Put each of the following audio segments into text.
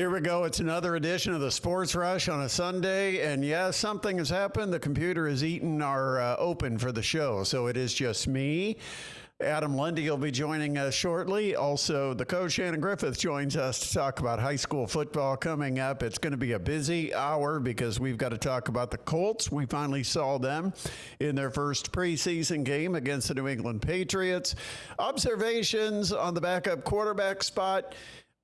Here we go. It's another edition of the Sports Rush on a Sunday. And yes, something has happened. The computer has eaten our open for the show. So it is just me. Adam Lundy will be joining us shortly. Also, the coach, Shannon Griffith, joins us to talk about high school football coming up. It's going to be a busy hour because we've got to talk about the Colts. We finally saw them in their first preseason game against the New England Patriots. Observations on the backup quarterback spot.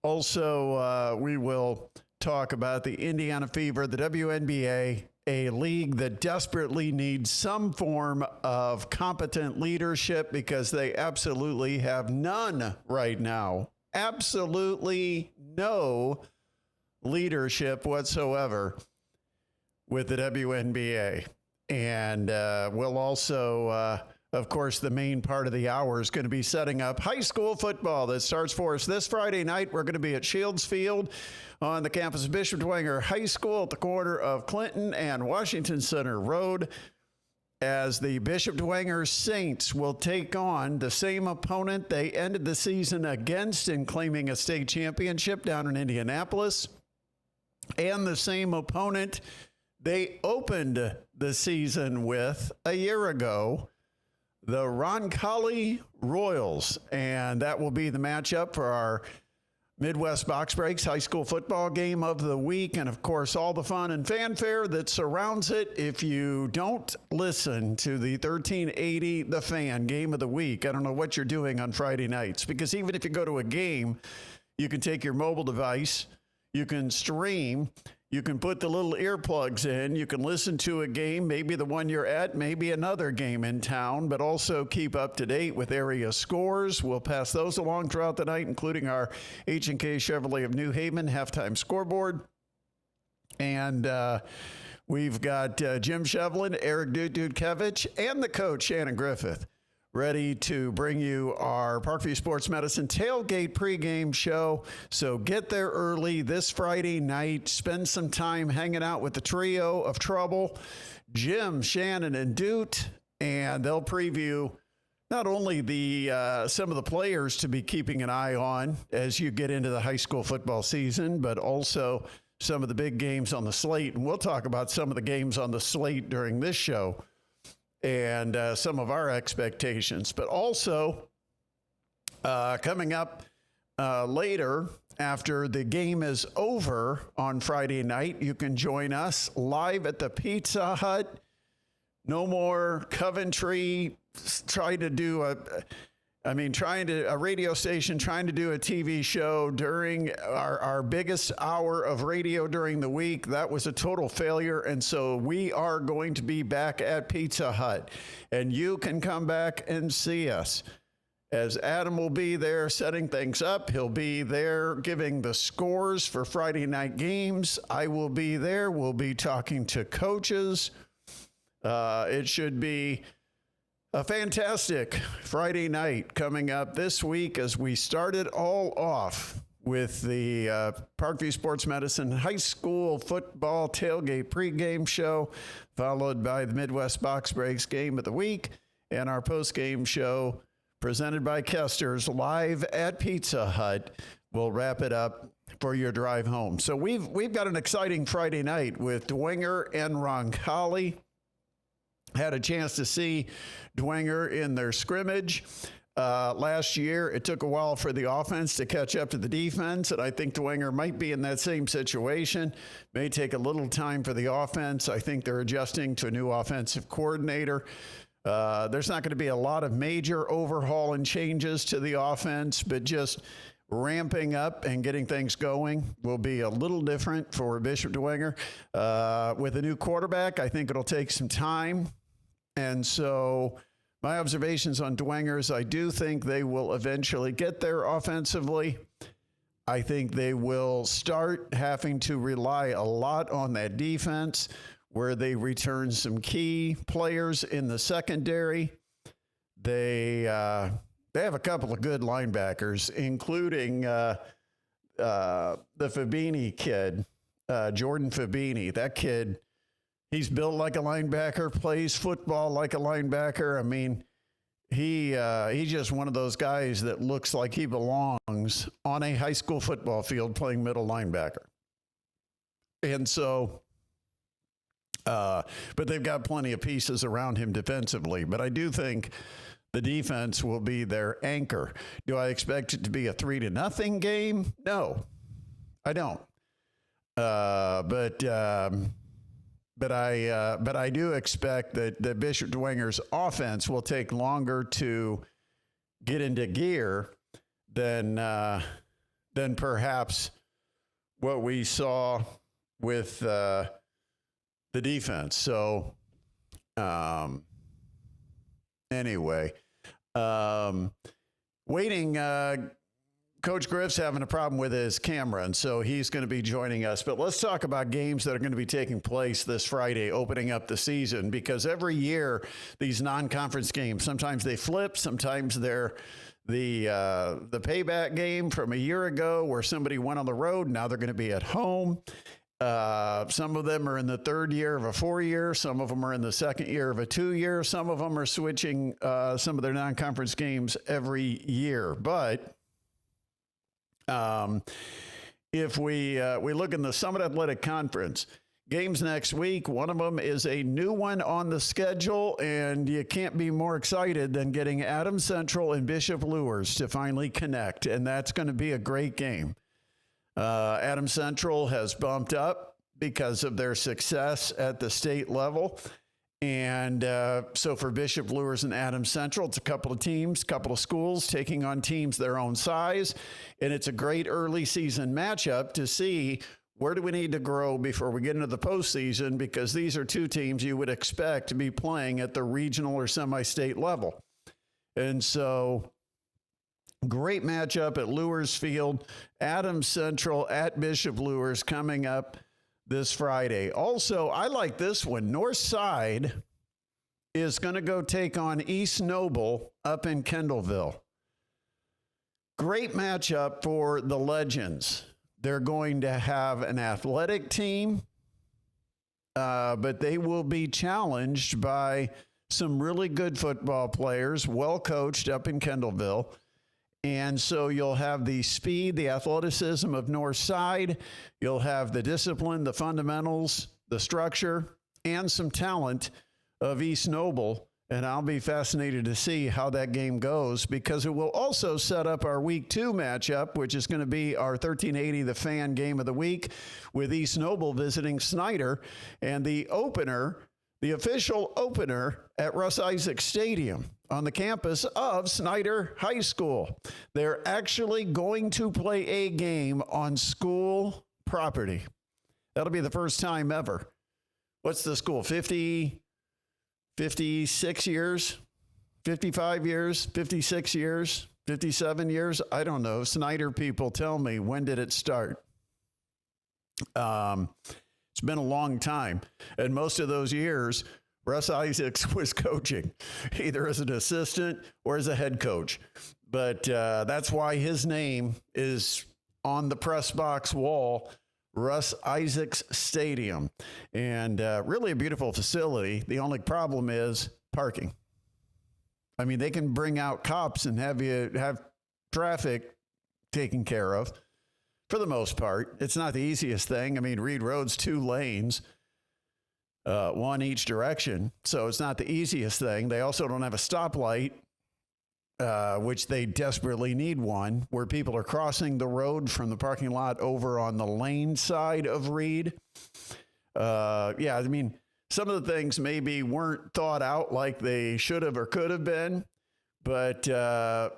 Also, we will talk about the Indiana Fever, the WNBA, a league that desperately needs some form of competent leadership because they absolutely have none right now. Absolutely no leadership whatsoever with the WNBA. And we'll also... Of course, the main part of the hour is going to be setting up high school football that starts for us this Friday night. We're going to be at Shields Field on the campus of Bishop Dwenger High School at the corner of Clinton and Washington Center Road, as the Bishop Dwenger Saints will take on the same opponent they ended the season against in claiming a state championship down in Indianapolis, and the same opponent they opened the season with a year ago, the Roncalli Royals, and that will be the matchup for our Midwest Box Breaks high school football game of the week, and of course all the fun and fanfare that surrounds it. If you don't listen to the 1380 The Fan game of the week, I don't know what you're doing on Friday nights, because even if you go to a game, you can take your mobile device, you can stream, you can put the little earplugs in. You can listen to a game, maybe the one you're at, maybe another game in town, but also keep up to date with area scores. We'll pass those along throughout the night, including our H&K Chevrolet of New Haven halftime scoreboard. And we've got Jim Shevlin, Eric Dudkevich, and the coach, Shannon Griffith, ready to bring you our Parkview Sports Medicine tailgate pregame show. So get there early this Friday night. Spend some time hanging out with the trio of trouble, Jim, Shannon, and Doot, and they'll preview not only the some of the players to be keeping an eye on as you get into the high school football season, but also some of the big games on the slate. And we'll talk about some of the games on the slate during this show and some of our expectations. But also coming up later, after the game is over on Friday night, you can join us live at the Pizza Hut. No more Coventry trying to do a radio station trying to do a TV show during our biggest hour of radio during the week. That was a total failure. And so we are going to be back at Pizza Hut, and you can come back and see us, as Adam will be there setting things up. He'll be there giving the scores for Friday night games. I will be there. We'll be talking to coaches. It should be a fantastic Friday night coming up this week as we started all off with the Parkview Sports Medicine high school football tailgate pregame show, followed by the Midwest Box Breaks game of the week, and our postgame show presented by Kester's live at Pizza Hut. We'll wrap it up for your drive home. So we've got an exciting Friday night with Dwenger and Roncalli. Had a chance to see Dwenger in their scrimmage last year. It took a while for the offense to catch up to the defense, and I think Dwenger might be in that same situation. May take a little time for the offense. I think they're adjusting to a new offensive coordinator. There's not going to be a lot of major overhaul and changes to the offense, but just ramping up and getting things going will be a little different for Bishop Dwenger. With a new quarterback, I think it'll take some time. And so my observations on Dwenger is I do think they will eventually get there offensively. I think they will start having to rely a lot on that defense, where they return some key players in the secondary. They have a couple of good linebackers, including the Fabini kid, Jordan Fabini. That kid, he's built like a linebacker, plays football like a linebacker. I mean, He's just one of those guys that looks like he belongs on a high school football field playing middle linebacker. And so, but they've got plenty of pieces around him defensively. But I do think the defense will be their anchor. Do I expect it to be a 3-0 game? No, I don't. But I do expect that Bishop Dwenger's offense will take longer to get into gear than perhaps what we saw with the defense. So anyway, waiting. Coach Griff's having a problem with his camera, and so he's going to be joining us. But let's talk about games that are going to be taking place this Friday, opening up the season, because every year these non-conference games, sometimes they flip, sometimes they're the payback game from a year ago where somebody went on the road. Now they're going to be at home. Some of them are in the third year of a 4-year. Some of them are in the second year of a 2-year. Some of them are switching some of their non-conference games every year. But if we look in the Summit Athletic Conference, games next week, one of them is a new one on the schedule, and you can't be more excited than getting Adams Central and Bishop Luers to finally connect, and that's going to be a great game. Adams Central has bumped up because of their success at the state level. And so for Bishop Luers and Adams Central, it's a couple of teams, couple of schools taking on teams their own size. And it's a great early season matchup to see where do we need to grow before we get into the postseason, because these are two teams you would expect to be playing at the regional or semi-state level. And so great matchup at Luers Field. Adams Central at Bishop Luers coming up this Friday. Also, I like this one. Northside is going to go take on East Noble up in Kendallville. Great matchup for the Legends. They're going to have an athletic team, but they will be challenged by some really good football players, well coached up in Kendallville. And so you'll have the speed, the athleticism of Northside. You'll have the discipline, the fundamentals, the structure, and some talent of East Noble. And I'll be fascinated to see how that game goes, because it will also set up our Week 2 matchup, which is going to be our 1380 The Fan Game of the Week, with East Noble visiting Snyder, and the opener, the official opener at Russ Isaac Stadium on the campus of Snyder High School. They're actually going to play a game on school property. That'll be the first time ever. What's the school? 56 years, 55 years, 56 years, 57 years? I don't know. Snyder people tell me, when did it start? It's been a long time. And most of those years, Russ Isaacs was coaching, either as an assistant or as a head coach. But that's why his name is on the press box wall, Russ Isaacs Stadium. And really a beautiful facility. The only problem is parking. I mean, they can bring out cops and have traffic taken care of for the most part. It's not the easiest thing. I mean, Reed Road's 2 lanes. One each direction. So it's not the easiest thing. They also don't have a stoplight, which they desperately need one, where people are crossing the road from the parking lot over on the lane side of Reed. Yeah, I mean, some of the things maybe weren't thought out like they should have or could have been. But yeah,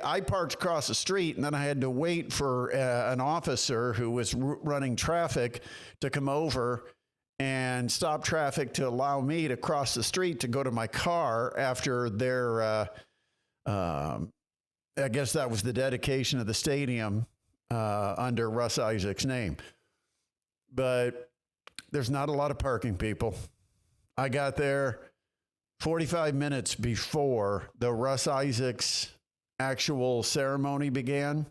I parked across the street, and then I had to wait for an officer who was running traffic to come over and stop traffic to allow me to cross the street to go to my car after their, I guess that was the dedication of the stadium under Russ Isaac's name. But there's not a lot of parking, people. I got there 45 minutes before the Russ Isaacs actual ceremony began,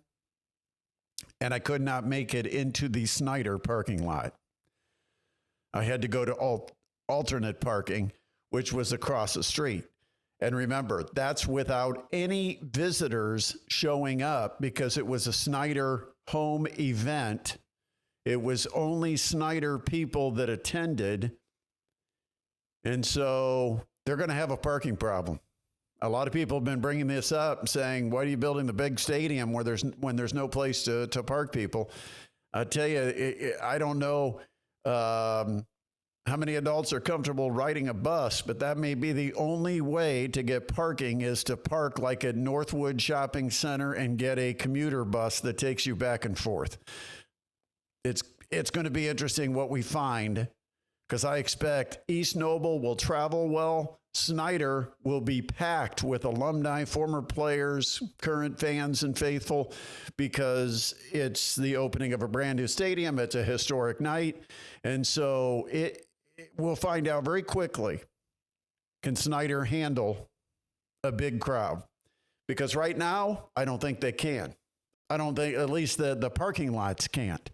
and I could not make it into the Snyder parking lot. I had to go to alternate parking, which was across the street. And remember, that's without any visitors showing up because it was a Snyder home event. It was only Snyder people that attended. And so they're going to have a parking problem. A lot of people have been bringing this up and saying, why are you building the big stadium when there's no place to park people? I tell you, I don't know how many adults are comfortable riding a bus, but that may be the only way to get parking is to park like at Northwood Shopping Center and get a commuter bus that takes you back and forth. It's going to be interesting what we find, because I expect East Noble will travel well. Snyder will be packed with alumni, former players, current fans, and faithful, because it's the opening of a brand new stadium. It's a historic night. And so we'll find out very quickly, can Snyder handle a big crowd? Because right now, I don't think they can. I don't think, at least the parking lots can't.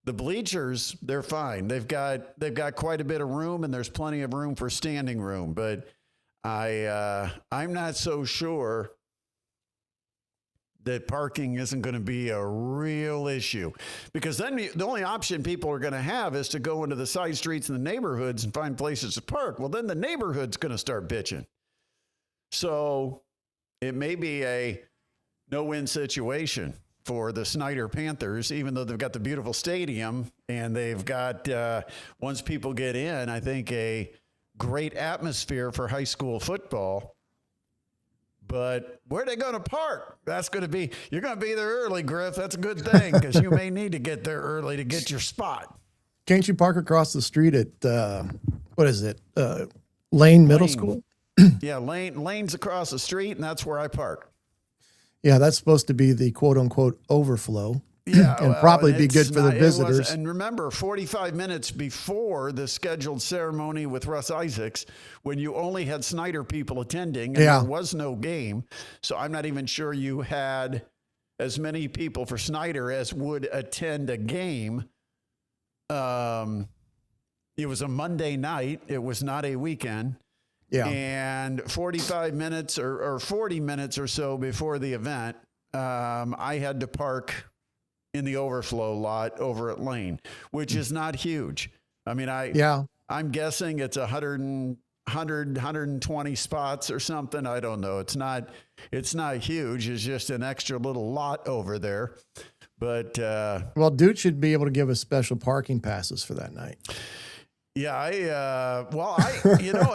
The bleachers, they're fine. They've got quite a bit of room, and there's plenty of room for standing room. But I'm not so sure that parking isn't going to be a real issue, because then the only option people are going to have is to go into the side streets in the neighborhoods and find places to park. Well, then the neighborhood's going to start bitching. So it may be a no-win situation for the Snyder Panthers, even though they've got the beautiful stadium and they've got, once people get in, I think a great atmosphere for high school football. But where are they going to park? That's going to be, you're going to be there early, Griff. That's a good thing, because you may need to get there early to get your spot. Can't you park across the street at, what is it, Lane Middle School? Yeah, Lane's across the street, and that's where I park. Yeah, that's supposed to be the quote-unquote overflow. Yeah, and probably be good for the visitors. And remember, 45 minutes before the scheduled ceremony with Russ Isaacs, when you only had Snyder people attending and there was no game, so I'm not even sure you had as many people for Snyder as would attend a game. It was a Monday night. It was not a weekend. Yeah. And 45 minutes or 40 minutes or so before the event, I had to park in the overflow lot over at Lane, which is not huge. I mean, I'm guessing it's 120 spots or something. I don't know. It's not huge. It's just an extra little lot over there. But well, Dude should be able to give us special parking passes for that night. Yeah, and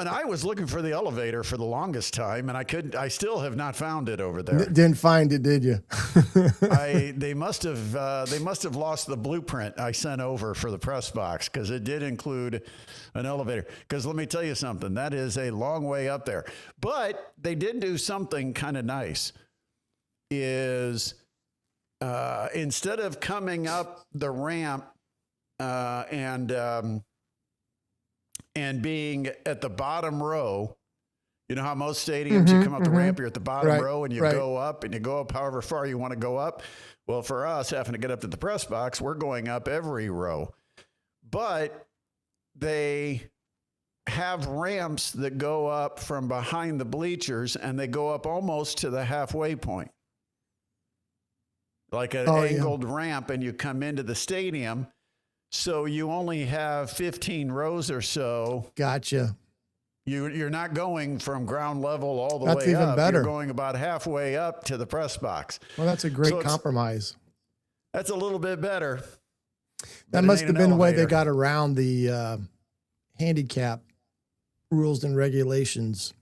I was looking for the elevator for the longest time, and I still have not found it over there. Didn't find it, did you? They must have lost the blueprint I sent over for the press box, because it did include an elevator. Because let me tell you something, that is a long way up there. But they did do something kind of nice, is instead of coming up the ramp and being at the bottom row, you know how most stadiums, you come up the ramp, you're at the bottom row, and you go up however far you want to go up. Well, for us, having to get up to the press box, we're going up every row. But they have ramps that go up from behind the bleachers, and they go up almost to the halfway point. Like an angled ramp, and you come into the stadium. So you only have 15 rows or so. Gotcha. You're not going from ground level all the way up. That's even better. You're going about halfway up to the press box. Well, that's a great compromise. That's a little bit better. That must have been the way they got around the handicap rules and regulations.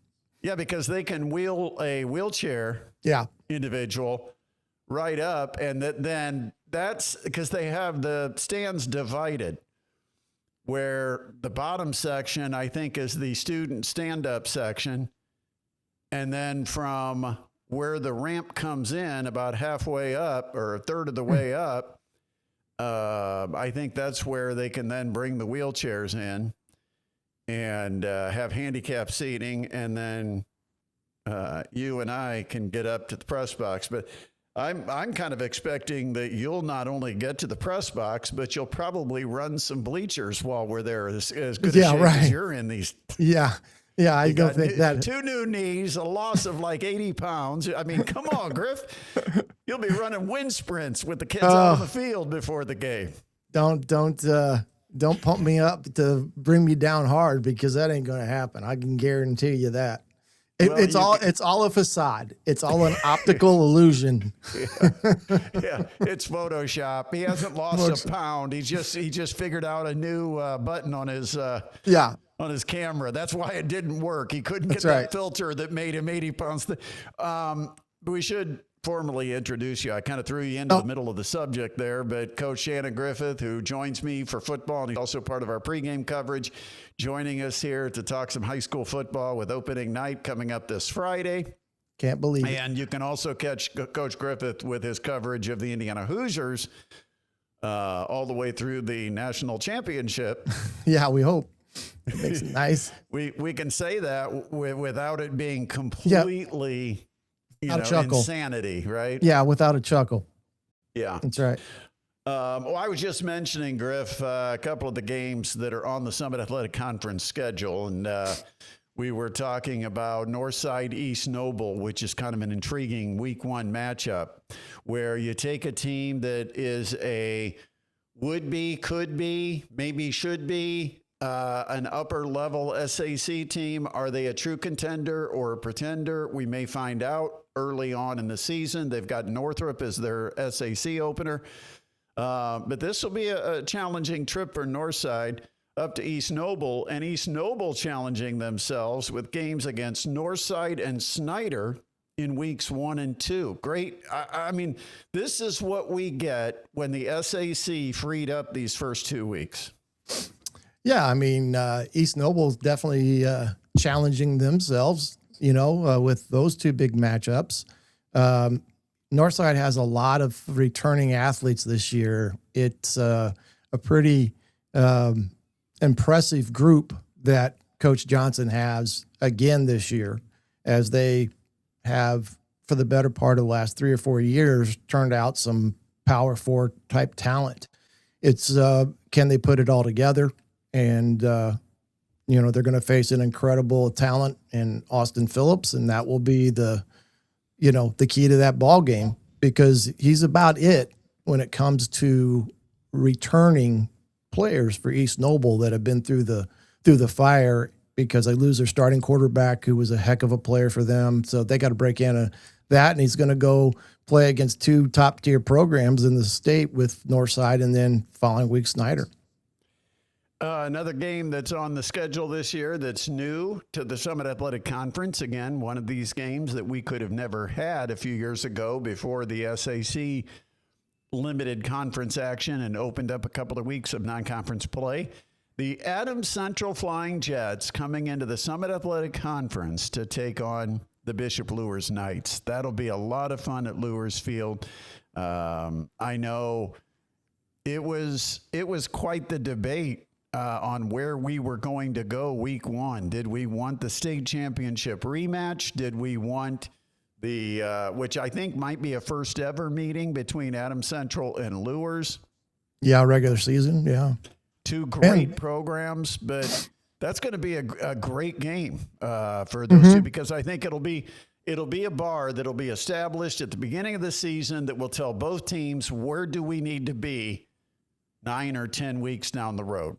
Yeah, because they can wheel a wheelchair individual right up, and then that's because they have the stands divided, where the bottom section, I think, is the student stand-up section. And then from where the ramp comes in, about halfway up or a third of the way up, I think that's where they can then bring the wheelchairs in and have handicap seating. And then you and I can get up to the press box. But I'm kind of expecting that you'll not only get to the press box, but you'll probably run some bleachers while we're there, as good a shape as you're in these. Yeah. Yeah, I don't think that. 2 new knees, a loss of like 80 pounds. I mean, come on, Griff. You'll be running wind sprints with the kids out on the field before the game. Don't pump me up to bring me down hard, because that ain't going to happen. I can guarantee you that. It's all a facade. It's all an optical illusion. Yeah, it's Photoshop. He hasn't lost a pound. He just figured out a new button on his on his camera. That's why it didn't work. He couldn't get that filter that made him 80 pounds. We should formally introduce you. I kind of threw you into the middle of the subject there, but Coach Shannon Griffith, who joins me for football, and he's also part of our pregame coverage, joining us here to talk some high school football with opening night coming up this Friday. Can't believe it. And you can also catch Coach Griffith with his coverage of the Indiana Hoosiers all the way through the national championship. Yeah, we hope. It makes it nice. We can say that without it being completely insanity, right? Yeah, without a chuckle. Yeah. That's right. I was just mentioning, Griff, a couple of the games that are on the Summit Athletic Conference schedule, and we were talking about Northside East Noble, which is kind of an intriguing week 1 matchup, where you take a team that is a would-be, could be, maybe should be, an upper-level SAC team. Are they a true contender or a pretender? We may find out early on in the season. They've got Northrop as their SAC opener. But this will be a challenging trip for Northside up to East Noble, and East Noble challenging themselves with games against Northside and Snyder in weeks 1 and 2. Great. I mean, this is what we get when the SAC freed up these first 2 weeks. Yeah, I mean, East Noble's definitely challenging themselves, with those 2 big matchups. Northside has a lot of returning athletes this year. It's a pretty impressive group that Coach Johnson has again this year, as they have, for the better part of the last 3 or 4 years, turned out some Power 4 type talent. It's can they put it all together? And, they're going to face an incredible talent in Austin Phillips, and that will be the key to that ball game, because he's about it when it comes to returning players for East Noble that have been through the fire, because they lose their starting quarterback, who was a heck of a player for them. So they got to break into that, and he's going to go play against 2 top-tier programs in the state with Northside, and then following week Snyder. Another game that's on the schedule this year that's new to the Summit Athletic Conference. Again, one of these games that we could have never had a few years ago before the SAC limited conference action and opened up a couple of weeks of non-conference play. The Adams Central Flying Jets coming into the Summit Athletic Conference to take on the Bishop Luers Knights. That'll be a lot of fun at Luers Field. I know it was quite the debate on where we were going to go week 1. Did we want the state championship rematch? Did we want the, which I think might be a first ever meeting between Adams Central and Luers? Yeah, regular season, yeah. 2 great programs, but that's going to be a great game for those 2, because I think it'll be a bar that'll be established at the beginning of the season that will tell both teams where do we need to be 9 or 10 weeks down the road.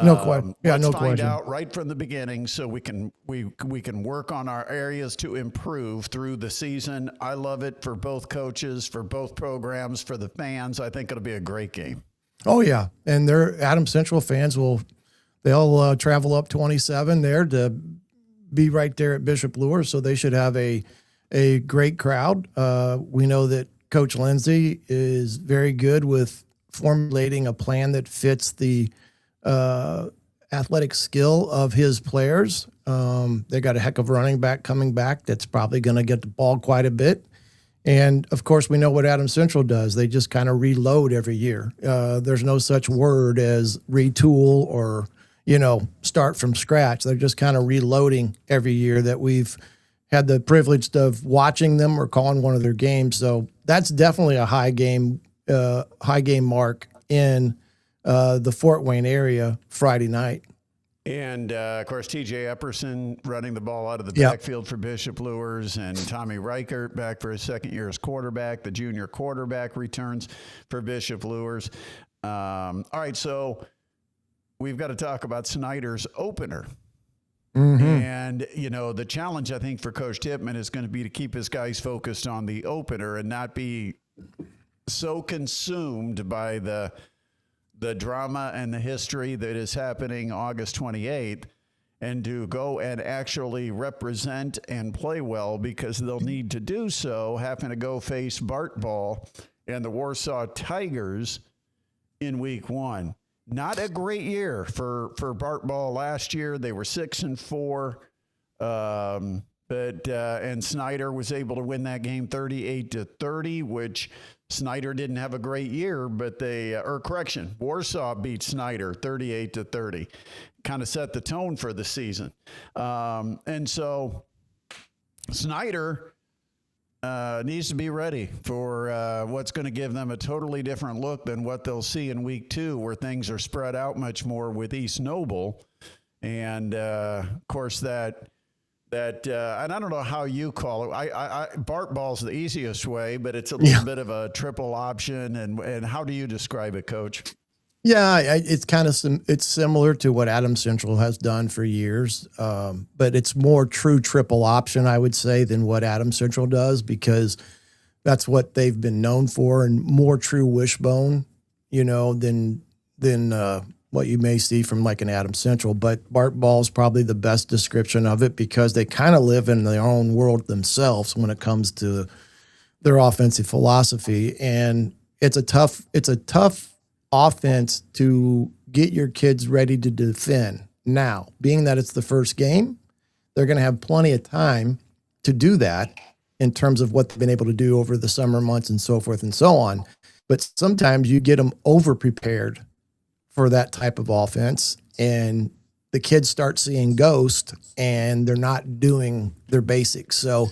No question. Yeah, let's no find question. out right from the beginning, so we can work on our areas to improve through the season. I love it for both coaches, for both programs, for the fans. I think it'll be a great game. Oh yeah, and their Adams Central fans they'll travel up 27 there to be right there at Bishop Luers, so they should have a great crowd. We know that Coach Lindsay is very good with formulating a plan that fits the athletic skill of his players. They got a heck of a running back coming back that's probably going to get the ball quite a bit. And, of course, we know what Adams Central does. They just kind of reload every year. There's no such word as retool or, start from scratch. They're just kind of reloading every year that we've had the privilege of watching them or calling one of their games. So that's definitely a high game mark in the Fort Wayne area Friday night. And, of course, T.J. Epperson running the ball out of the Yep. backfield for Bishop Luers, and Tommy Reichert back for his second year as quarterback. The junior quarterback returns for Bishop Luers. All right, so we've got to talk about Snyder's opener. And, you know, the challenge, I think, for Coach Tippmann is going to be to keep his guys focused on the opener and not be so consumed by the drama and the history that is happening August 28th, and to go and actually represent and play well, because they'll need to do so, having to go face Bart Ball and the Warsaw Tigers in week 1. Not a great year for Bart Ball last year. They were 6-4. And Snyder was able to win that game 38-30, which Snyder didn't have a great year, but Warsaw beat Snyder 38-30, kind of set the tone for the season. And so Snyder needs to be ready for what's going to give them a totally different look than what they'll see in week 2, where things are spread out much more with East Noble. And of course that and I don't know how you call it. Bart Ball's the easiest way, but it's a little bit of a triple option. And how do you describe it, Coach? Yeah, it's kind of it's similar to what Adams Central has done for years, but it's more true triple option, I would say, than what Adams Central does, because that's what they've been known for, and more true wishbone, you know, than what you may see from like an Adams Central. But Bart Ball is probably the best description of it, because they kind of live in their own world themselves when it comes to their offensive philosophy, and it's a tough offense to get your kids ready to defend. Now, being that it's the first game, they're going to have plenty of time to do that in terms of what they've been able to do over the summer months and so forth and so on. But sometimes you get them over-prepared for that type of offense, and the kids start seeing ghost, and they're not doing their basics. So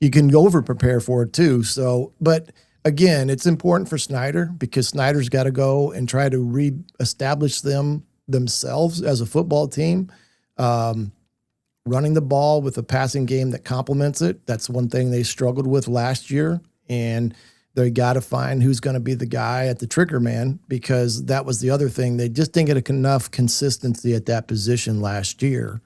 you can over-prepare for it too. So, but again, it's important for Snyder, because Snyder's got to go and try to reestablish themselves as a football team, running the ball with a passing game that complements it. That's one thing they struggled with last year, and they got to find who's going to be the guy at the trigger man, because that was the other thing. They just didn't get enough consistency at that position last year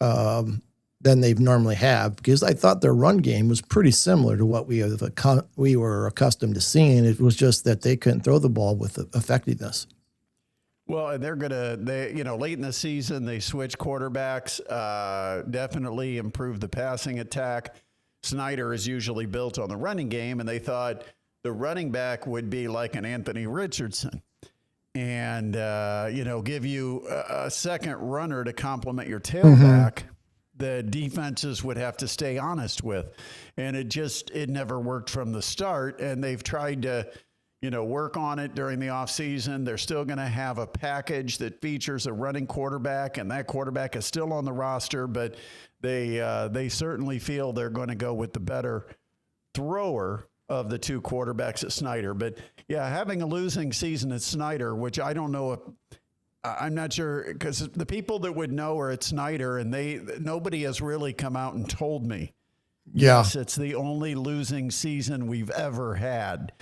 than they've normally have, because I thought their run game was pretty similar to what we were accustomed to seeing. It was just that they couldn't throw the ball with effectiveness. Well, and late in the season, they switched quarterbacks, definitely improved the passing attack. Snyder is usually built on the running game, and they thought the running back would be like an Anthony Richardson and, give you a second runner to complement your tailback. The defenses would have to stay honest with. And it never worked from the start. And they've tried to, work on it during the offseason. They're still going to have a package that features a running quarterback, and that quarterback is still on the roster, but they certainly feel they're going to go with the better thrower of the two quarterbacks at Snyder. But yeah, having a losing season at Snyder, which I don't know if, I'm not sure, because the people that would know are at Snyder, and nobody has really come out and told me. Yeah. Yes, it's the only losing season we've ever had.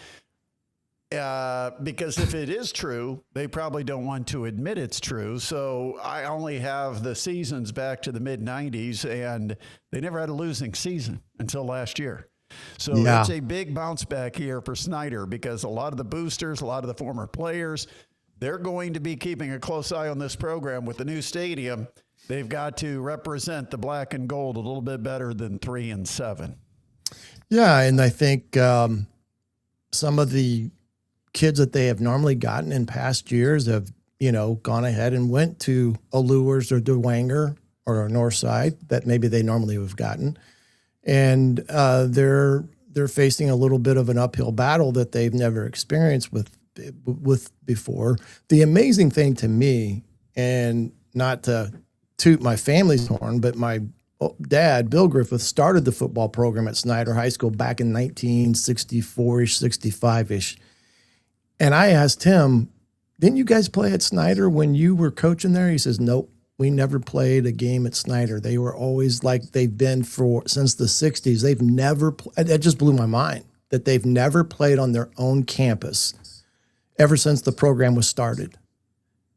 Because if it is true, they probably don't want to admit it's true. So I only have the seasons back to the mid-90s, and they never had a losing season until last year. So It's a big bounce back here for Snyder, because a lot of the boosters, a lot of the former players, they're going to be keeping a close eye on this program with the new stadium. They've got to represent the black and gold a little bit better than 3-7. Yeah, and I think some of the kids that they have normally gotten in past years have, gone ahead and went to a Luers or DeWanger or a Northside that maybe they normally would have gotten. And they're facing a little bit of an uphill battle that they've never experienced with before. The amazing thing to me, and not to toot my family's horn, but my dad, Bill Griffith, started the football program at Snyder High School back in 1964-ish, 65-ish. And I asked him, didn't you guys play at Snyder when you were coaching there? He says, nope. we never played a game at Snyder. They were always like they've been since the 60s. They've never, that just blew my mind that they've never played on their own campus ever since the program was started.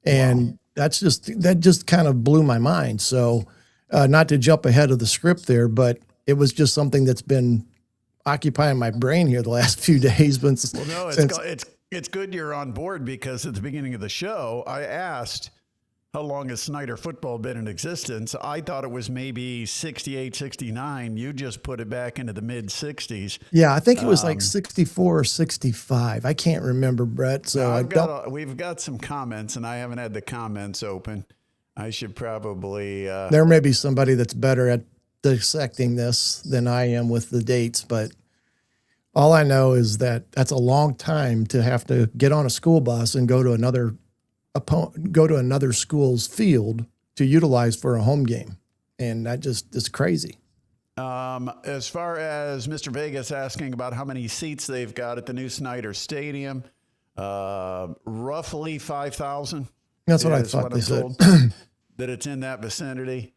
And that just kind of blew my mind. So not to jump ahead of the script there, but it was just something that's been occupying my brain here the last few days. It's good you're on board, because at the beginning of the show, I asked how long has Snyder football been in existence. I thought it was maybe 68, 69. You just put it back into the mid 60s. Yeah, I think it was like 64 or 65. I can't remember, Brett. So we've got some comments, and I haven't had the comments open. I should probably. There may be somebody that's better at dissecting this than I am with the dates, but all I know is that that's a long time to have to get on a school bus and go to another school's field to utilize for a home game. And that just is crazy. As far as Mr. Vegas asking about how many seats they've got at the new Snyder Stadium, roughly 5,000. That's what I thought they said. That it's in that vicinity.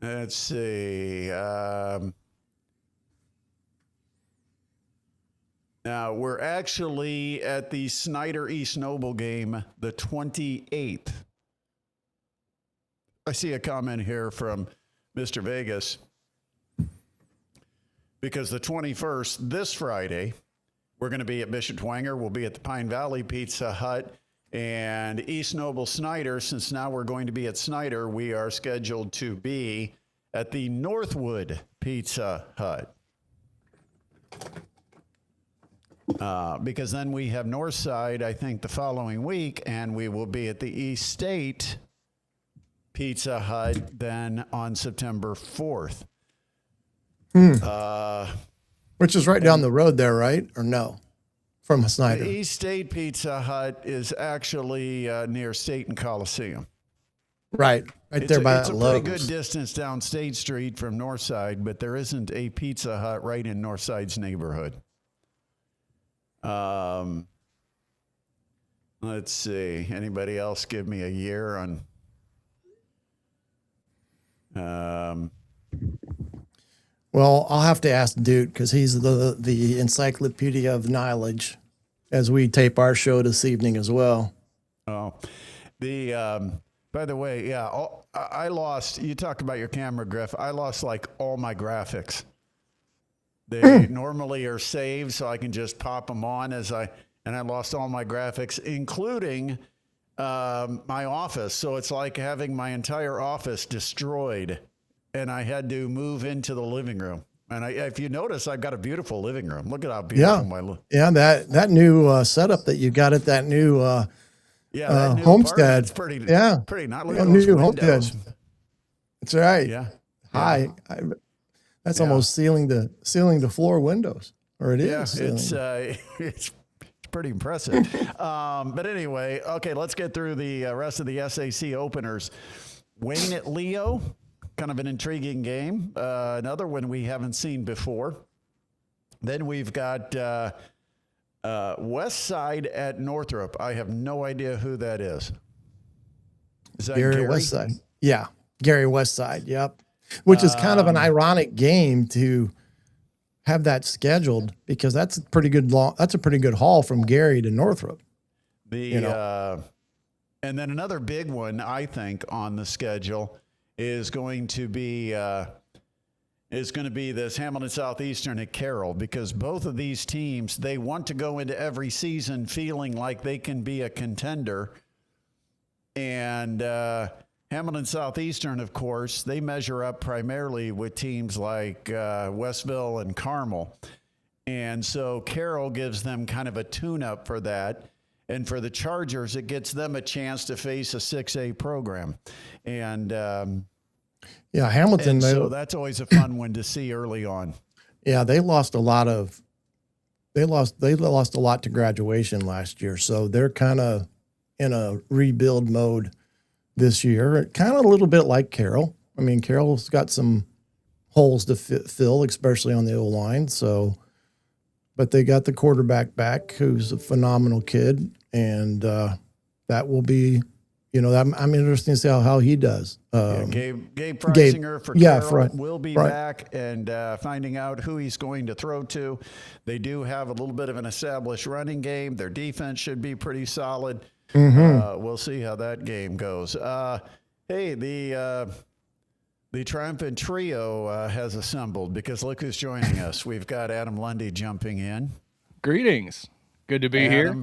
Let's see. Now, we're actually at the Snyder East Noble game, the 28th. I see a comment here from Mr. Vegas. Because the 21st, this Friday, we're going to be at Bishop Dwenger. We'll be at the Pine Valley Pizza Hut. And East Noble Snyder, since now we're going to be at Snyder, we are scheduled to be at the Northwood Pizza Hut. Because then we have Northside, I think, the following week, and we will be at the East State Pizza Hut then on September 4th. Which is right down the road there, right? Or no? From Snyder. The East State Pizza Hut is actually near State and Coliseum. Right there by that Lowe's. It's a pretty good distance down State Street from Northside, but there isn't a Pizza Hut right in Northside's neighborhood. Let's see. Anybody else give me a year on? Well, I'll have to ask Duke because he's the encyclopedia of knowledge as we tape our show this evening as well. Oh, by the way, yeah, I lost. You talked about your camera, Griff. I lost like all my graphics. They normally are saved, so I can just pop them on and I lost all my graphics, including my office. So it's like having my entire office destroyed, and I had to move into the living room. And if you notice, I've got a beautiful living room. Look at how beautiful that new setup that you got at that new that new homestead. It's pretty not look at those new windows. Homestead. That's right. Yeah. Hi. That's almost sealing the floor windows, or it is. Yeah, it's pretty impressive. But anyway, okay, let's get through the rest of the SAC openers. Wayne at Leo, kind of an intriguing game. Another one we haven't seen before. Then we've got West Side at Northrop. I have no idea who that is. Is that Gary? West Side? Yeah, Gary West Side. Yep. Which is kind of an ironic game to have that scheduled because that's a pretty good haul from Gary to Northrop. And then another big one I think on the schedule is going to be this Hamilton Southeastern at Carroll, because both of these teams, they want to go into every season feeling like they can be a contender. And Hamilton Southeastern, of course, they measure up primarily with teams like Westville and Carmel. And so Carroll gives them kind of a tune-up for that. And for the Chargers, it gets them a chance to face a 6A program. And Hamilton. So that's always a fun one to see early on. Yeah, they lost a lot to graduation last year. So they're kind of in a rebuild mode this year, kind of a little bit like Carroll. I mean, Carroll's got some holes to fill, especially on the O-line. So, but they got the quarterback back, who's a phenomenal kid, and that will be, I'm interested to see how he does. Gabe Freisinger for Carroll will be back and finding out who he's going to throw to. They do have a little bit of an established running game. Their defense should be pretty solid. We'll see how that game goes. Hey, the triumphant trio has assembled because look who's joining us. We've got Adam Lundy jumping in. Greetings. Good to be here.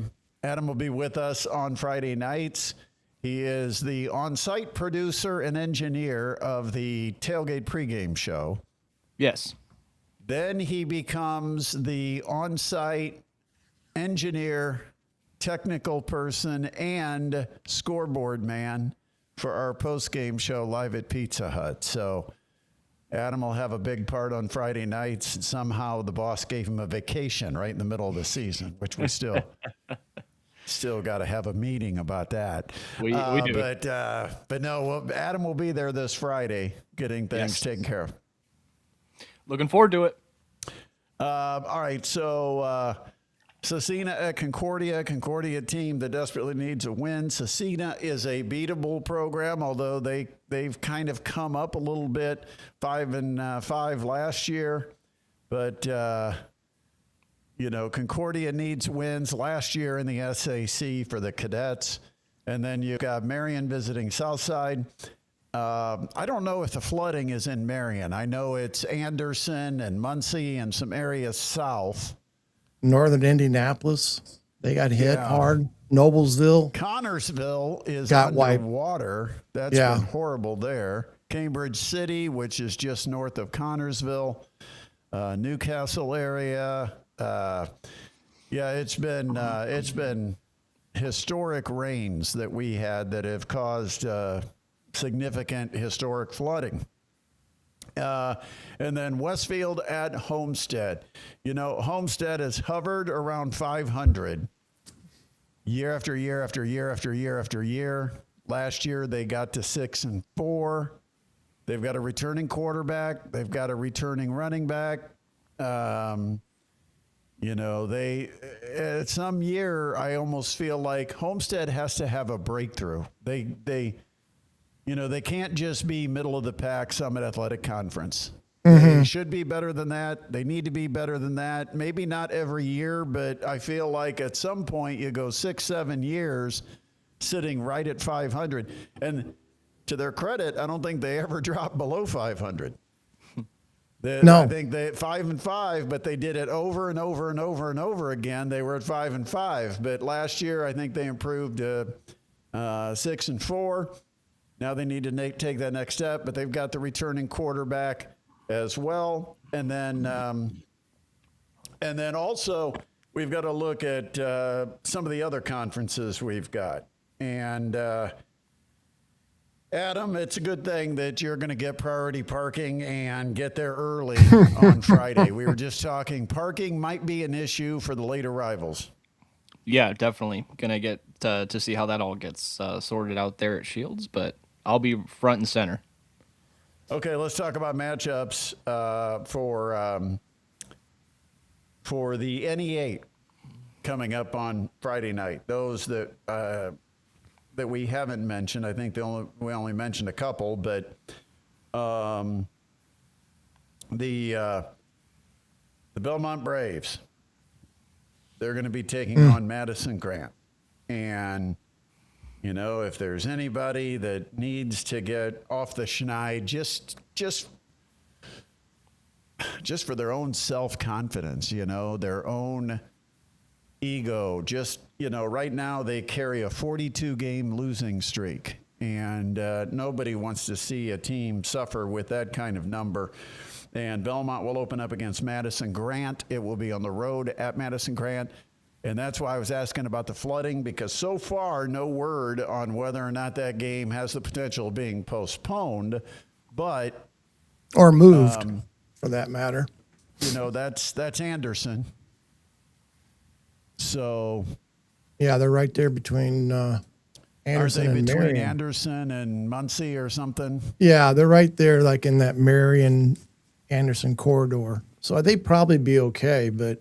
Adam will be with us on Friday nights. He is the on-site producer and engineer of the Tailgate pregame show. Yes. Then he becomes the on-site engineer, technical person, and scoreboard man for our post-game show live at Pizza Hut. So Adam will have a big part on Friday nights. Somehow the boss gave him a vacation right in the middle of the season, which we still got to have a meeting about that. We do. But no, Adam will be there this Friday getting things taken care of. Looking forward to it. All right, so Cecina at Concordia team that desperately needs a win. Cecina is a beatable program, although they've kind of come up a little bit, 5-5 last year, but Concordia needs wins last year in the SAC for the cadets, and then you've got Marion visiting Southside. I don't know if the flooding is in Marion. I know it's Anderson and Muncie and some areas south. Northern Indianapolis, they got hit hard. Noblesville. Connorsville is got underwater. That's been horrible there. Cambridge City, which is just north of Connorsville. Newcastle area. It's been historic rains that we had that have caused significant historic flooding. And then Westfield at Homestead. Homestead has hovered around 500 year after year after year after year after year. Last year they got to 6-4. They've got a returning quarterback. They've got a returning running back. Some year I almost feel like Homestead has to have a breakthrough. They can't just be middle of the pack Summit Athletic Conference. They should be better than that. They need to be better than that. Maybe not every year, but I feel like at some point you go 6-7 years sitting right at 500. And to their credit, I don't think they ever dropped below 500. No. I think they 5-5, but they did it over and over and over and over again. They were at 5-5, but last year I think they improved to 6-4. Now they need to take that next step, but they've got the returning quarterback as well. And then also we've got to look at some of the other conferences we've got. And Adam, it's a good thing that you're going to get priority parking and get there early on Friday. We were just talking parking might be an issue for the late arrivals. Yeah, definitely. Going to get to see how that all gets sorted out there at Shields, but I'll be front and center. Okay, let's talk about matchups for the NE8 coming up on Friday night. Those that we haven't mentioned, I think we only mentioned a couple, but the Belmont Braves, they're going to be taking on Madison Grant, and if there's anybody that needs to get off the schneid, just for their own self-confidence, their own ego, right now they carry a 42-game losing streak, and nobody wants to see a team suffer with that kind of number. And Belmont will open up against Madison Grant. It will be on the road at Madison Grant. And that's why I was asking about the flooding, because so far no word on whether or not that game has the potential of being postponed, or moved for that matter. That's Anderson. So yeah, they're right there between Anderson and between Marion. Anderson and Muncie or something? Yeah, they're right there, like in that Marion-Anderson corridor. So they'd probably be okay, but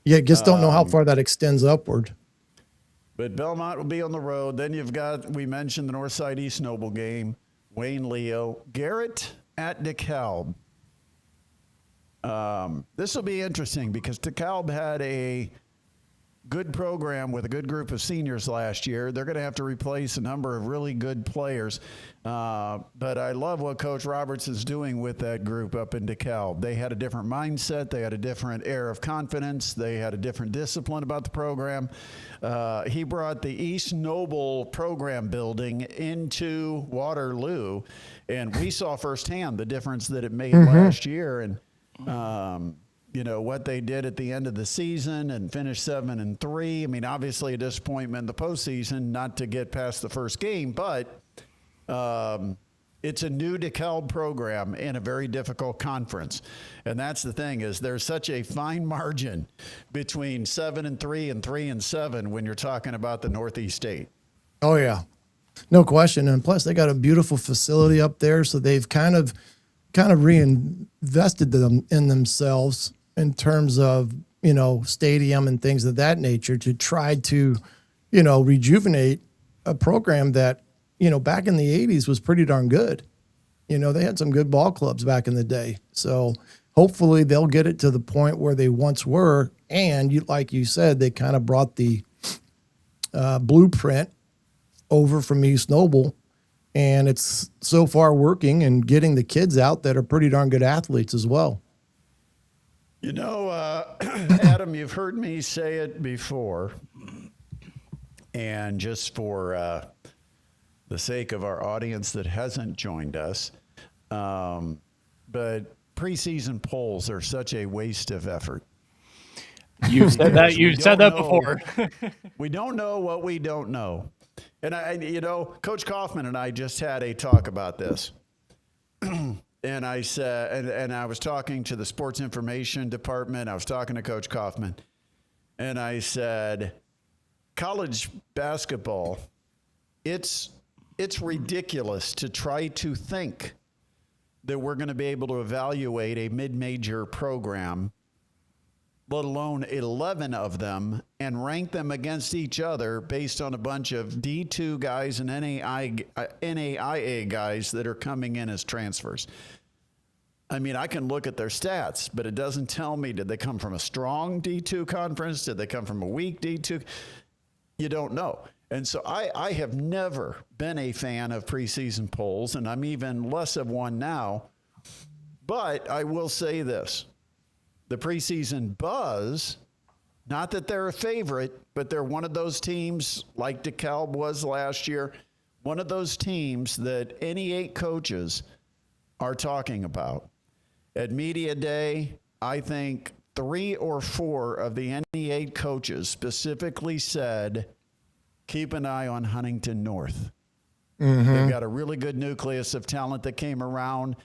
just don't know how far that extends upward. But Belmont will be on the road. Then you've got, we mentioned the Northside East Noble game, Wayne Leo, Garrett at DeKalb. This will be interesting because DeKalb had a good program with a good group of seniors last year. They're going to have to replace a number of really good players. But I love what Coach Roberts is doing with that group up in DeKalb. They had a different mindset. They had a different air of confidence. They had a different discipline about the program. He brought the East Noble program building into Waterloo, and we saw firsthand the difference that it made last year. And, you know, what they did at the end of the season and finished 7-3. I mean, obviously a disappointment in the postseason not to get past the first game, but it's a new DeKalb program in a very difficult conference. And that's the thing, is there's such a fine margin between 7-3 and 3-7 when you're talking about the Northeast 8. Oh, yeah. No question. And plus, they got a beautiful facility up there, so they've kind of reinvested them in themselves in terms of, you know, stadium and things of that nature to try to, you know, rejuvenate a program that, you know, back in the 80s was pretty darn good. You know, they had some good ball clubs back in the day. So hopefully they'll get it to the point where they once were. And you, like you said, they kind of brought the blueprint over from East Noble, and it's so far working and getting the kids out that are pretty darn good athletes as well. You know, Adam, you've heard me say it before, and just for the sake of our audience that hasn't joined us, but preseason polls are such a waste of effort. You've said that. You've said that before. We don't know what we don't know. And you know, Coach Kaufman and I just had a talk about this. And I said, and I was talking to the sports information department. I was talking to Coach Kaufman, and I said, college basketball, it's ridiculous to try to think that we're going to be able to evaluate a mid-major program, let alone 11 of them, and rank them against each other based on a bunch of D2 guys and NAIA guys that are coming in as transfers. I mean, I can look at their stats, but it doesn't tell me, did they come from a strong D2 conference? Did they come from a weak D2? You don't know. And so I have never been a fan of preseason polls, and I'm even less of one now. But I will say this. The preseason buzz, not that they're a favorite, but they're one of those teams like DeKalb was last year, one of those teams that any 8 coaches are talking about. At Media Day, I think 3 or 4 of the NE8 coaches specifically said, keep an eye on Huntington North. They've got a really good nucleus of talent that came around.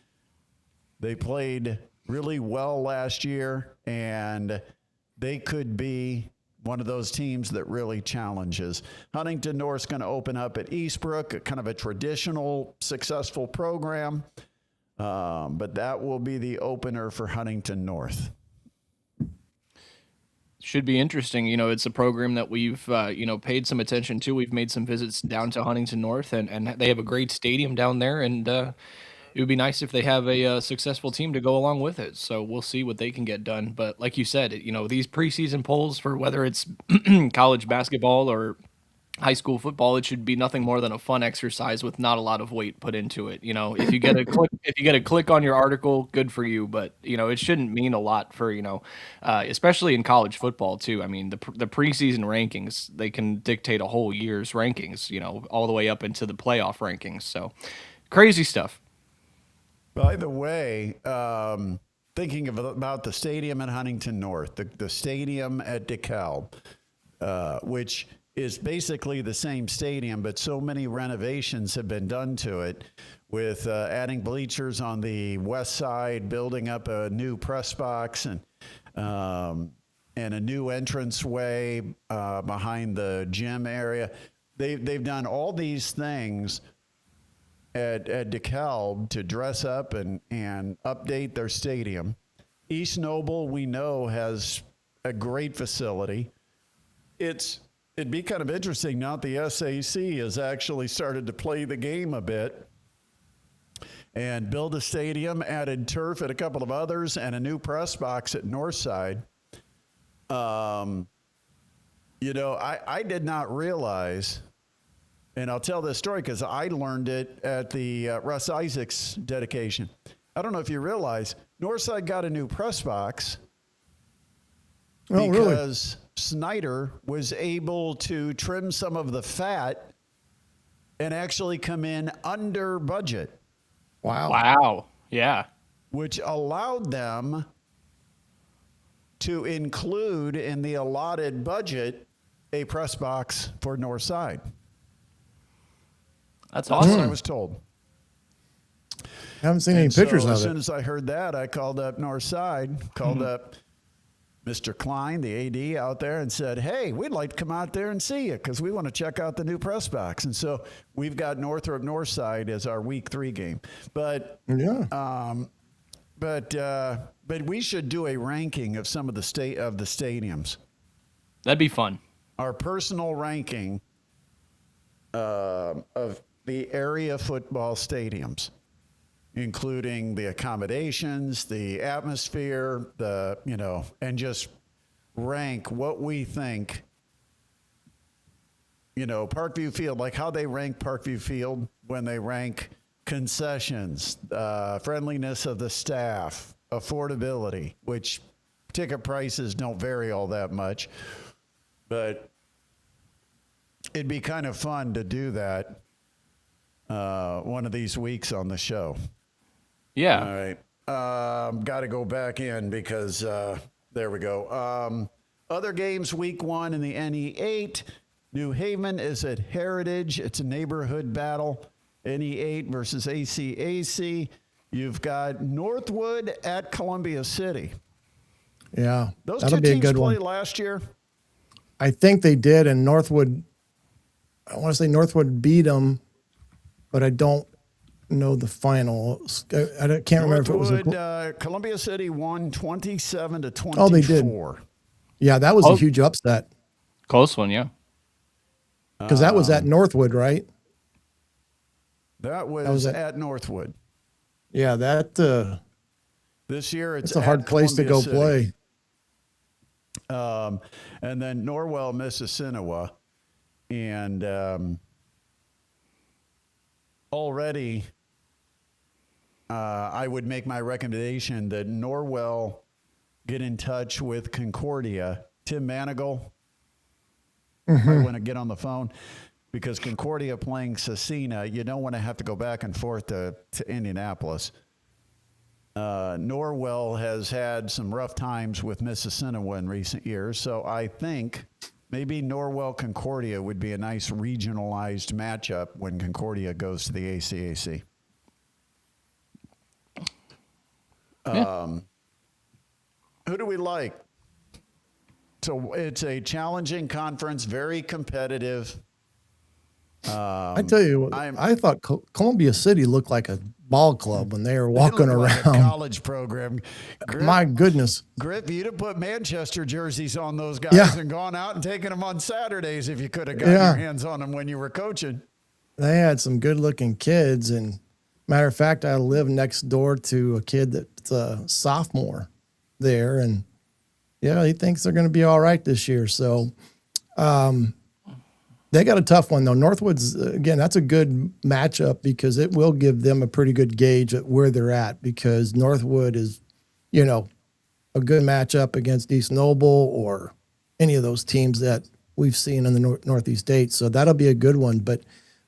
They played really well last year, and they could be one of those teams that really challenges. Huntington North's going to open up at Eastbrook, kind of a traditional, successful program. But that will be the opener for Huntington North. Should be interesting. You know, it's a program that we've, paid some attention to. We've made some visits down to Huntington North, and they have a great stadium down there. And it would be nice if they have a successful team to go along with it. So we'll see what they can get done. But like you said, you know, these preseason polls for whether it's college basketball or high school football, it should be nothing more than a fun exercise with not a lot of weight put into it. You know, if you get a click on your article, good for you. But you know, it shouldn't mean a lot for, you know, especially in college football too. I mean, the preseason rankings, they can dictate a whole year's rankings. You know, all the way up into the playoff rankings. So crazy stuff. By the way, thinking about the stadium at Huntington North, the stadium at DeKalb, which is basically the same stadium, but so many renovations have been done to it, with adding bleachers on the west side, building up a new press box, and a new entranceway behind the gym area. They've done all these things at DeKalb to dress up and update their stadium. East Noble, we know, has a great facility. It's it'd be kind of interesting now that the SAC has actually started to play the game a bit and build a stadium, added turf at a couple of others, and a new press box at Northside. You know, I did not realize, and I'll tell this story because I learned it at the Russ Isaacs dedication. I don't know if you realize, Northside got a new press box because Snyder was able to trim some of the fat and actually come in under budget. Wow. Yeah. Which allowed them to include in the allotted budget a press box for Northside. That's That's awesome. what I was told. I haven't seen any pictures of it. As soon as I heard that, I called up Northside, called up Mr. Klein, the AD, out there and said, hey, we'd like to come out there and see you because we want to check out the new press box. And so we've got Northrop Northside as our week 3 game. But but we should do a ranking of some of the stadiums. That'd be fun. Our personal ranking of the area football stadiums, including the accommodations, the atmosphere, and just rank what we think, Parkview Field, like how they rank Parkview Field when they rank concessions, friendliness of the staff, affordability, which ticket prices don't vary all that much, but it'd be kind of fun to do that one of these weeks on the show. Yeah. All right. Got to go back in because there we go. Other games, week 1 in the NE8. New Haven is at Heritage. It's a neighborhood battle. NE8 versus ACAC. You've got Northwood at Columbia City. Yeah, Those that'll two be a teams good one. played last year. I think they did, and Northwood, I want to say Northwood beat them, but I don't know the final. I can't remember if it was. Columbia City won 27-24. Oh, they did. Yeah, that was a huge upset. Close one, yeah. Because that was at Northwood, right? That was at Northwood. Yeah, that. This year it's a hard place to go City. play. And then Norwell, Mississinawa. And already I would make my recommendation that Norwell get in touch with Concordia. Tim Manigal, I want to get on the phone because Concordia playing Cecina, you don't want to have to go back and forth to Indianapolis. Norwell has had some rough times with Mississinawa in recent years, so I think maybe Norwell-Concordia would be a nice regionalized matchup when Concordia goes to the ACAC. Yeah. Who do we like? So it's a challenging conference, very competitive. I tell you, I thought Columbia City looked like a ball club when they were walking around. Like a college program. My goodness. Griff, you'd have put Manchester jerseys on those guys and gone out and taken them on Saturdays if you could have gotten your hands on them when you were coaching. They had some good-looking kids. And matter of fact, I live next door to a kid that's a sophomore there. And, he thinks they're going to be all right this year. So they got a tough one, though. Northwood's, again, that's a good matchup because it will give them a pretty good gauge at where they're at because Northwood is, a good matchup against East Noble or any of those teams that we've seen in the Northeast States. So that'll be a good one. But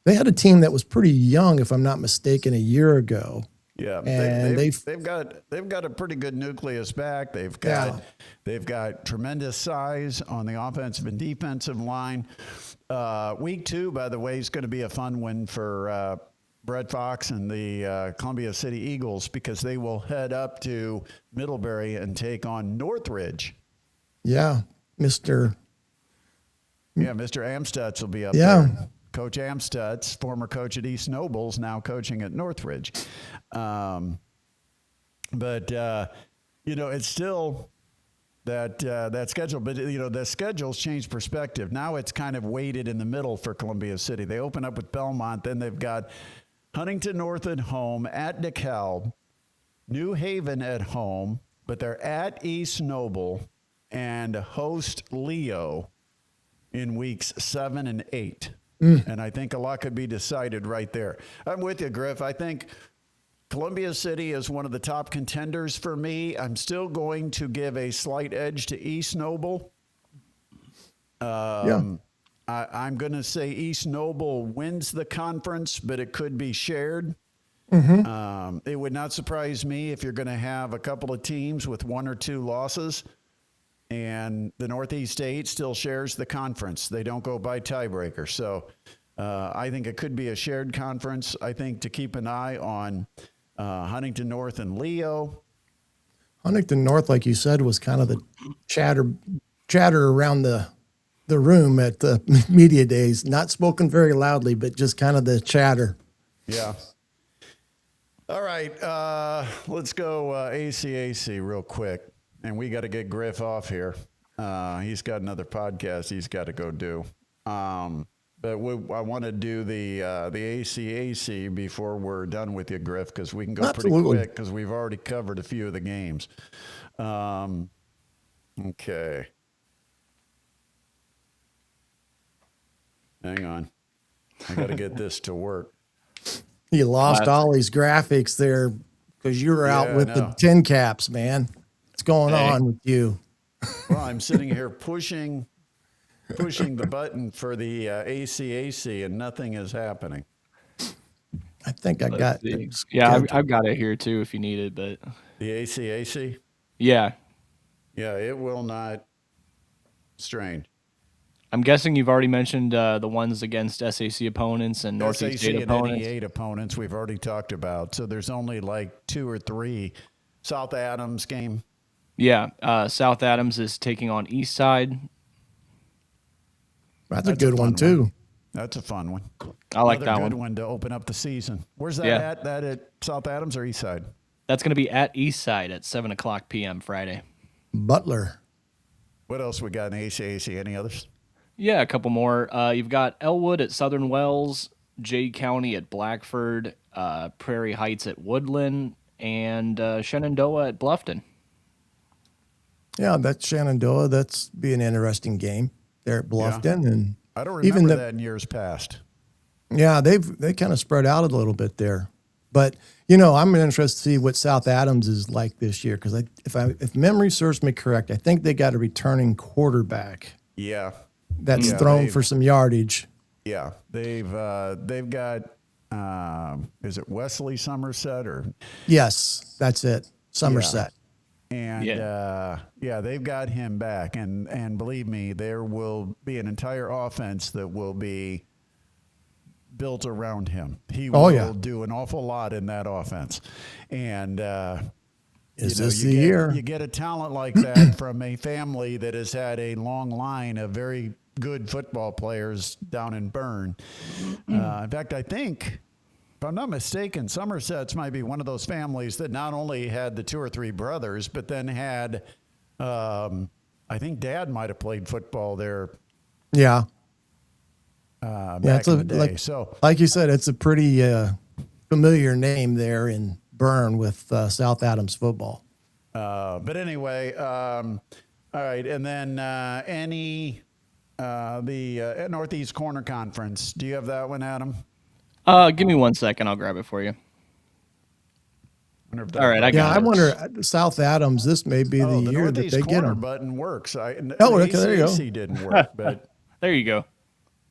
they had a team that was pretty young, if I'm not mistaken, a year ago. Yeah, and they've got a pretty good nucleus back. They've got tremendous size on the offensive and defensive line. Week 2, by the way, is going to be a fun one for Brett Fox and the Columbia City Eagles because they will head up to Middlebury and take on Northridge. Yeah, Mr. Amstutz will be up there. Coach Amstutz, former coach at East Nobles, now coaching at Northridge. But it's still that schedule. But, the schedule's changed perspective. Now it's kind of weighted in the middle for Columbia City. They open up with Belmont. Then they've got Huntington North at home, at DeKalb, New Haven at home, but they're at East Noble and host Leo in weeks 7 and 8. And I think a lot could be decided right there. I'm with you, Griff. I think Columbia City is one of the top contenders for me. I'm still going to give a slight edge to East Noble. I'm going to say East Noble wins the conference, but it could be shared. It would not surprise me if you're going to have a couple of teams with 1 or 2 losses, and the Northeast 8 still shares the conference. They don't go by tiebreaker. So I think it could be a shared conference. I think to keep an eye on Huntington North and Leo. Huntington North, like you said, was kind of the chatter around the room at the media days. Not spoken very loudly, but just kind of the chatter. Yeah. All right. Let's go ACAC real quick. And we got to get Griff off here. He's got another podcast he's got to go do. But I want to do the ACAC before we're done with you, Griff, because we can go pretty quick because we've already covered a few of the games. Okay. Hang on. I got to get this to work. You lost Ollie's graphics there because you were out with the 10 caps, man. What's going on with you? Well, I'm sitting here pushing the button for the ACAC, and nothing is happening. I think I got it. Yeah, I've got it here too if you need it. But the ACAC? Yeah. Yeah, it will not. Strange. I'm guessing you've already mentioned the ones against SAC opponents and Northeast State opponents. NE8 opponents we've already talked about. So there's only like 2 or 3. South Adams game. Yeah, South Adams is taking on East Side. That's a good one, too. That's a fun one. I like that one. Another good one to open up the season. Where's that at? That at South Adams or East Side? That's going to be at East Side at 7 o'clock p.m. Friday. Butler. What else we got in the ACAC? Any others? Yeah, a couple more. You've got Elwood at Southern Wells, Jay County at Blackford, Prairie Heights at Woodland, and Shenandoah at Bluffton. Yeah, that's Shenandoah. That's be an interesting game there at Bluffton. Yeah. And I don't remember that in years past. Yeah, they kind of spread out a little bit there. But, I'm interested to see what South Adams is like this year because if memory serves me correct, I think they got a returning quarterback. Yeah. That's thrown for some yardage. Yeah, they've got is it Wesley Somerset or? Yes, that's it, Somerset. Yeah. And they've got him back, and believe me, there will be an entire offense that will be built around him. He will do an awful lot in that offense, and. Is this the year? You get a talent like that from a family that has had a long line of very good football players down in Bern. In fact, I think, if I'm not mistaken, Somerset's might be one of those families that not only had the 2 or 3 brothers, but then had, I think Dad might have played football there. Yeah. Back in the day. Like you said, it's a pretty familiar name there in Bern with South Adams football. But anyway, all right. And then the Northeast Corner Conference. Do you have that one, Adam? Give me 1 second. I'll grab it for you. All right. I wonder, South Adams, this may be the year Northeast that they get them. button works. Okay, there you go. Didn't work, but there you go.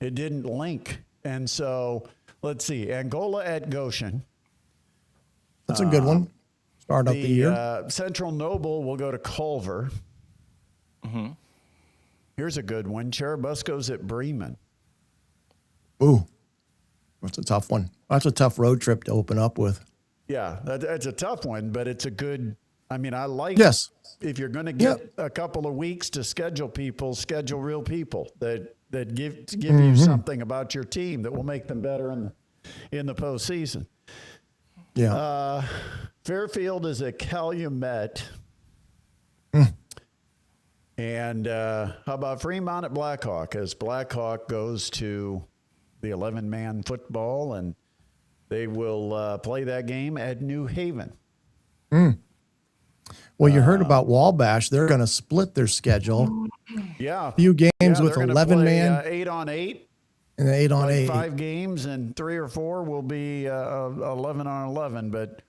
It didn't link. And so let's see. Angola at Goshen. That's a good one. Start up the year. Central Noble will go to Culver. Mm-hmm. Here's a good one. Cherubusco's at Bremen. Ooh, that's a tough one. That's a tough road trip to open up with. Yeah, that's a tough one, but it's a good. I mean, I like. Yes. If you're going to get a couple of weeks to schedule people, schedule real people that give you something about your team that will make them better in the postseason. Yeah. Fairfield is at Calumet. And how about Fremont at Blackhawk? As Blackhawk goes to the 11-man football, and they will play that game at New Haven. Well, you heard about Wabash. They're going to split their schedule. Yeah. A few games with they're gonna 11 play, man 8-on-8. and 8-on-8. 5 games, and 3 or 4 will be 11-on-11. But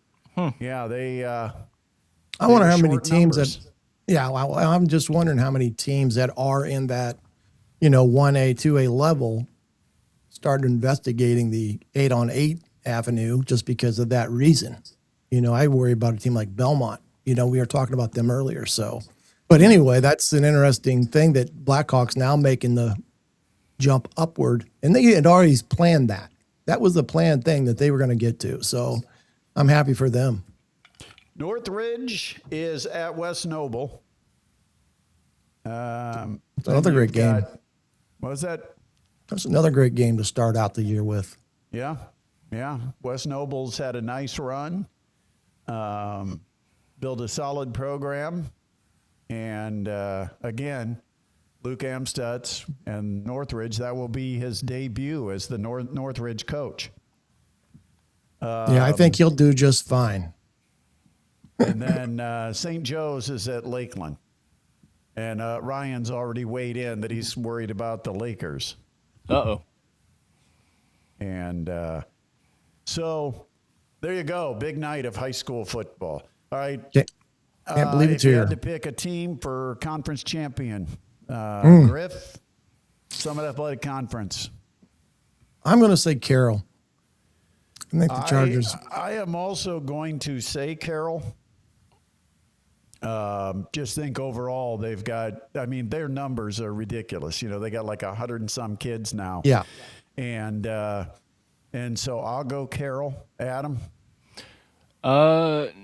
yeah, I wonder how many short teams numbers. that. Yeah, well, I'm just wondering how many teams that are in that, 1A, 2A level started investigating the 8-on-8 avenue just because of that reason. I worry about a team like Belmont. We were talking about them earlier. So, but anyway, that's an interesting thing that Blackhawks now making the jump upward, and they had already planned that. That was the planned thing that they were going to get to. So, I'm happy for them. Northridge is at West Noble. Another great game. What was that? That's another great game to start out the year with. Yeah. West Noble's had a nice run, built a solid program, and again, Luke Amstutz and Northridge, that will be his debut as the Northridge coach. Yeah, I think he'll do just fine. And then St. Joe's is at Lakeland. And Ryan's already weighed in that he's worried about the Lakers. Uh-oh. And so there you go. Big night of high school football. All right. Can't believe it's if you here. had to pick a team for conference champion, Griff, Summit Athletic Conference. I'm going to say Carroll. I think the Chargers. I am also going to say Carroll. Just think overall, they've got, their numbers are ridiculous. They got like 100 and some kids now. Yeah. And so I'll go Carroll. Adam?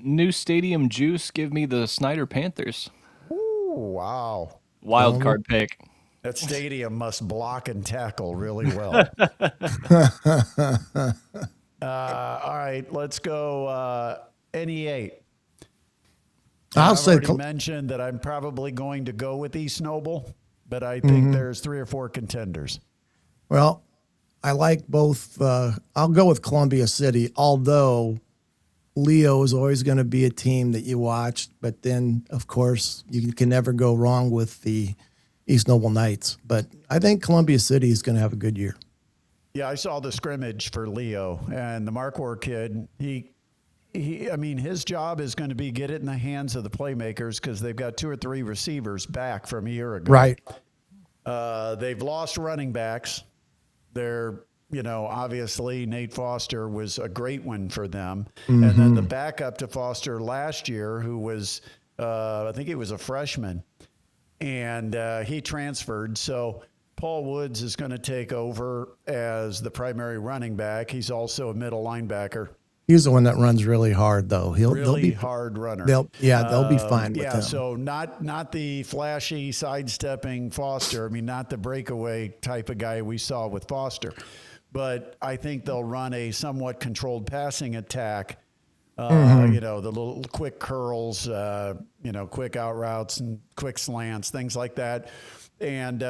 New stadium juice. Give me the Snyder Panthers. Ooh, wow. Wild card pick. That stadium must block and tackle really well. All right, let's go NE8. I've already mentioned that I'm probably going to go with East Noble, but I think there's 3 or 4 contenders. Well, I like both. I'll go with Columbia City, although Leo is always going to be a team that you watch. But then, of course, you can never go wrong with the East Noble Knights. But I think Columbia City is going to have a good year. Yeah, I saw the scrimmage for Leo, and the Marquardt kid, his job is going to be get it in the hands of the playmakers because they've got 2 or 3 receivers back from a year ago. Right. They've lost running backs. They're, obviously Nate Foster was a great one for them. And then the backup to Foster last year, who was, I think he was a freshman, and he transferred. So Paul Woods is going to take over as the primary running back. He's also a middle linebacker. He's the one that runs really hard, though. They'll be hard runner. They'll be fine with him. So not the flashy sidestepping Foster. Not the breakaway type of guy we saw with Foster, but I think they'll run a somewhat controlled passing attack. The little quick curls, quick out routes and quick slants, things like that. And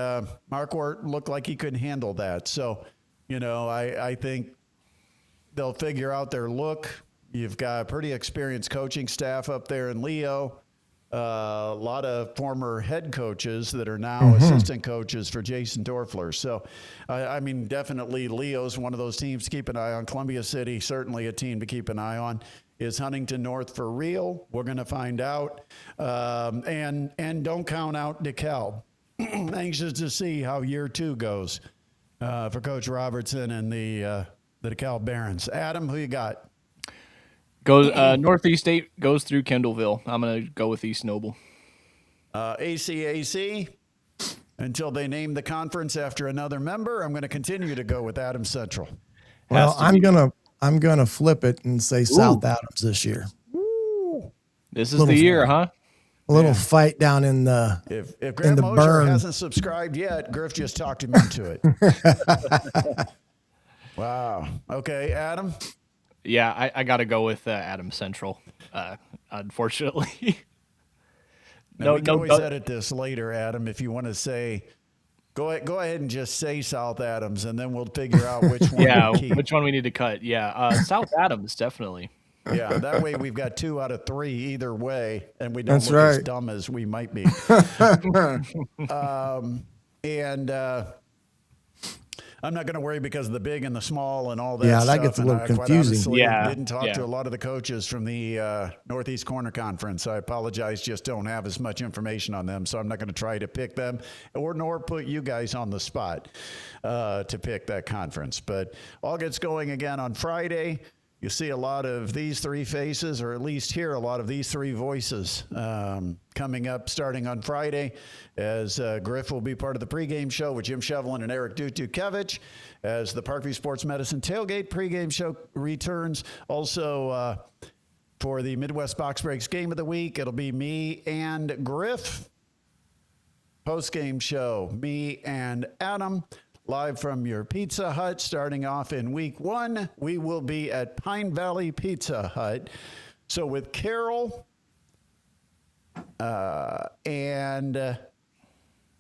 Marquardt looked like he couldn't handle that. So, I think they'll figure out their look. You've got a pretty experienced coaching staff up there in Leo. A lot of former head coaches that are now assistant coaches for Jason Dorfler. So, definitely Leo's one of those teams to keep an eye on. Columbia City, certainly a team to keep an eye on. Is Huntington North for real? We're going to find out. And don't count out DeKalb. Anxious to see how year 2 goes for Coach Robertson and the DeKalb Barons. Adam, who you got? Northeast 8 goes through Kendallville. I'm going to go with East Noble. ACAC, until they name the conference after another member, I'm going to continue to go with Adams Central. Well, I'm gonna flip it and say South Adams this year. Ooh. This is the year, huh? A little fight down in the if Grant Mosher burn. hasn't subscribed yet, Griff just talked him into it. Wow. Okay, Adam. Yeah, I got to go with Adams Central. Unfortunately, Now, we can always edit this later, Adam, if you want to say, go ahead and just say South Adams, and then we'll figure out which one we keep. Which one we need to cut. Yeah, South Adams, definitely. Yeah, that way we've got 2 out of 3 either way, and we don't That's look as right. dumb as we might be. I'm not going to worry because of the big and the small and all that Yeah, that stuff. gets a And little I, confusing. Quite honestly, Yeah, didn't talk yeah. to a lot of the coaches from the Northeast Corner Conference. I apologize, just don't have as much information on them, so I'm not going to try to pick them nor put you guys on the spot to pick that conference. But all gets going again on Friday. You see a lot of these 3 faces, or at least hear a lot of these 3 voices coming up starting on Friday, as Griff will be part of the pregame show with Jim Shevlin and Eric Dutukevich, as the Parkview Sports Medicine Tailgate pregame show returns. Also, for the Midwest Box Breaks Game of the Week, it'll be me and Griff. Postgame show, me and Adam. Live from your Pizza Hut, starting off in week 1, we will be at Pine Valley Pizza Hut. So with Carol and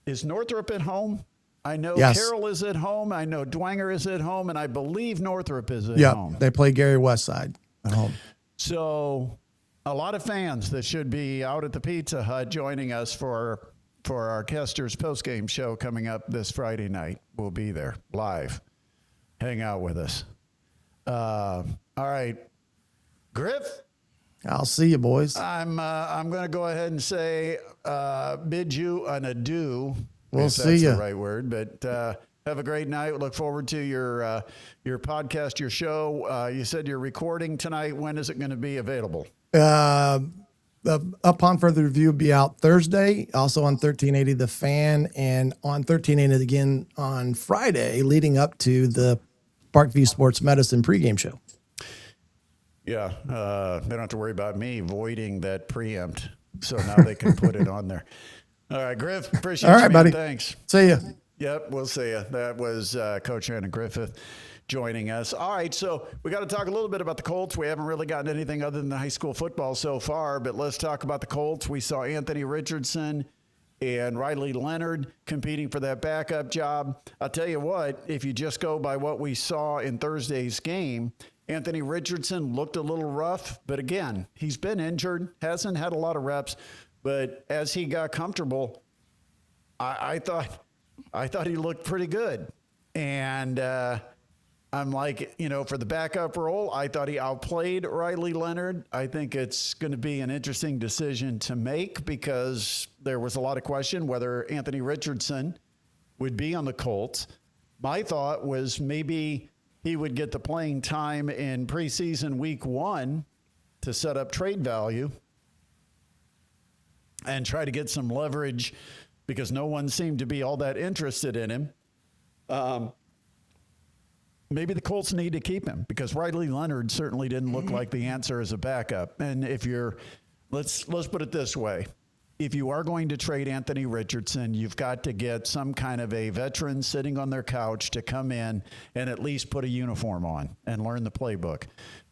is Northrop at home? I know Yes. Carol is at home. I know Dwanger is at home, and I believe Northrop is at Yeah, home. they play Gary Westside at home. So a lot of fans that should be out at the Pizza Hut joining us for our Kester's postgame show coming up this Friday night. We'll be there live. Hang out with us. All right, Griff, I'll see you, boys. I'm going to go ahead and say bid you an adieu. We'll if see that's ya. the right word. But have a great night. Look forward to your podcast, your show. You said you're recording tonight. When is it going to be available? Upon further review, be out Thursday, also on 1380 The Fan, and on 1380 again on Friday, leading up to the Parkview Sports Medicine pregame show. Yeah, they don't have to worry about me voiding that preempt, so now they can put it on there. All right, Griff, appreciate All you, right, man. buddy. Thanks. See ya. Yep, we'll see you. That was Coach Shannon Griffith joining us. All right, so we got to talk a little bit about the Colts. We haven't really gotten anything other than the high school football so far, but let's talk about the Colts. We saw Anthony Richardson and Riley Leonard competing for that backup job. I'll tell you what, if you just go by what we saw in Thursday's game, Anthony Richardson looked a little rough, but again, he's been injured, hasn't had a lot of reps, but as he got comfortable, I thought he looked pretty good. And I'm like, for the backup role, I thought he outplayed Riley Leonard. I think it's going to be an interesting decision to make because there was a lot of question whether Anthony Richardson would be on the Colts. My thought was maybe he would get the playing time in preseason week 1 to set up trade value and try to get some leverage because no one seemed to be all that interested in him. Maybe the Colts need to keep him because Riley Leonard certainly didn't look like the answer as a backup. And if you're, let's put it this way. If you are going to trade Anthony Richardson, you've got to get some kind of a veteran sitting on their couch to come in and at least put a uniform on and learn the playbook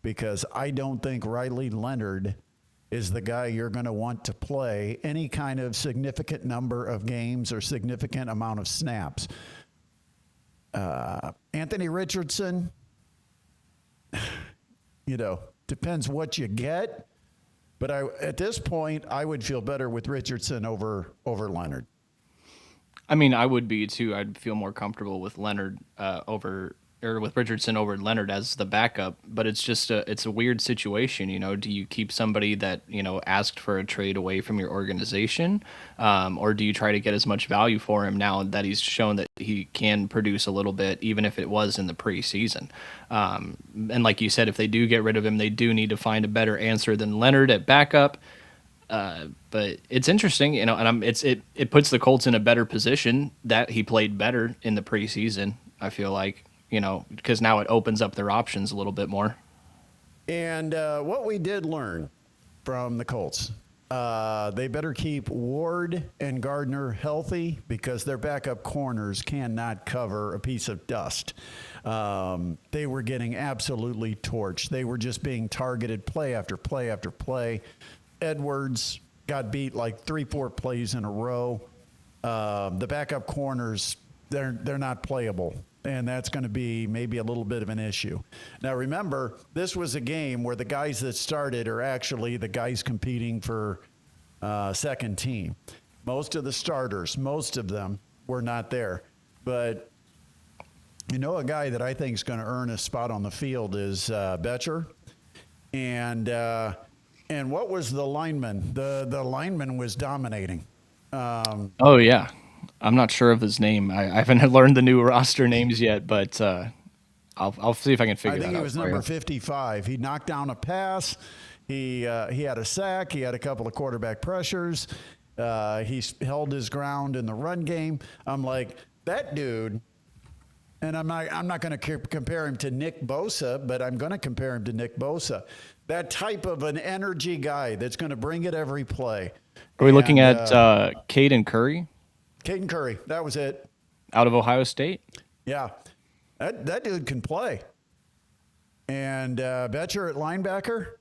because I don't think Riley Leonard is the guy you're going to want to play any kind of significant number of games or significant amount of snaps. Anthony Richardson, depends what you get. But at this point, I would feel better with Richardson over Leonard. I mean, I would be too. I'd feel more comfortable with Leonard with Richardson over Leonard as the backup. But it's just it's a weird situation. Do you keep somebody that asked for a trade away from your organization, or do you try to get as much value for him now that he's shown that he can produce a little bit, even if it was in the preseason? And like you said, if they do get rid of him, they do need to find a better answer than Leonard at backup. But it's interesting, and it puts the Colts in a better position that he played better in the preseason. I feel like, because now it opens up their options a little bit more. And what we did learn from the Colts, they better keep Ward and Gardner healthy because their backup corners cannot cover a piece of dust. They were getting absolutely torched. They were just being targeted play after play after play. Edwards got beat like 3-4 plays in a row. The backup corners, they're not playable, and that's going to be maybe a little bit of an issue. Now, remember, this was a game where the guys that started are actually the guys competing for second team. Most of the starters, most of them were not there. But, you know, a guy that I think is going to earn a spot on the field is Betcher. And what was the lineman? The lineman was dominating. Oh, yeah. I'm not sure of his name. I haven't learned the new roster names yet, but I'll see if I can figure that out. I think he was number 55. He knocked down a pass. He had a sack. He had a couple of quarterback pressures. He held his ground in the run game. I'm like, that dude, and I'm not going to compare him to Nick Bosa, but I'm going to compare him to Nick Bosa. That type of an energy guy that's going to bring it every play. Are we looking at Caden Curry? Caden Curry, that was it. Out of Ohio State? Yeah. That dude can play. And Betcher at linebacker,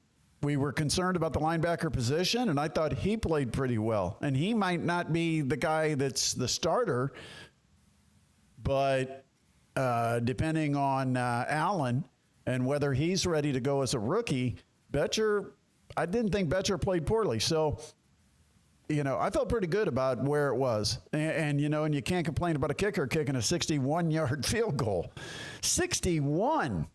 we were concerned about the linebacker position, and I thought he played pretty well. And he might not be the guy that's the starter, but depending on Allen and whether he's ready to go as a rookie, I didn't think Betcher played poorly. So, you know, I felt pretty good about where it was. And you know, and you can't complain about a kicker kicking a 61-yard field goal. 61.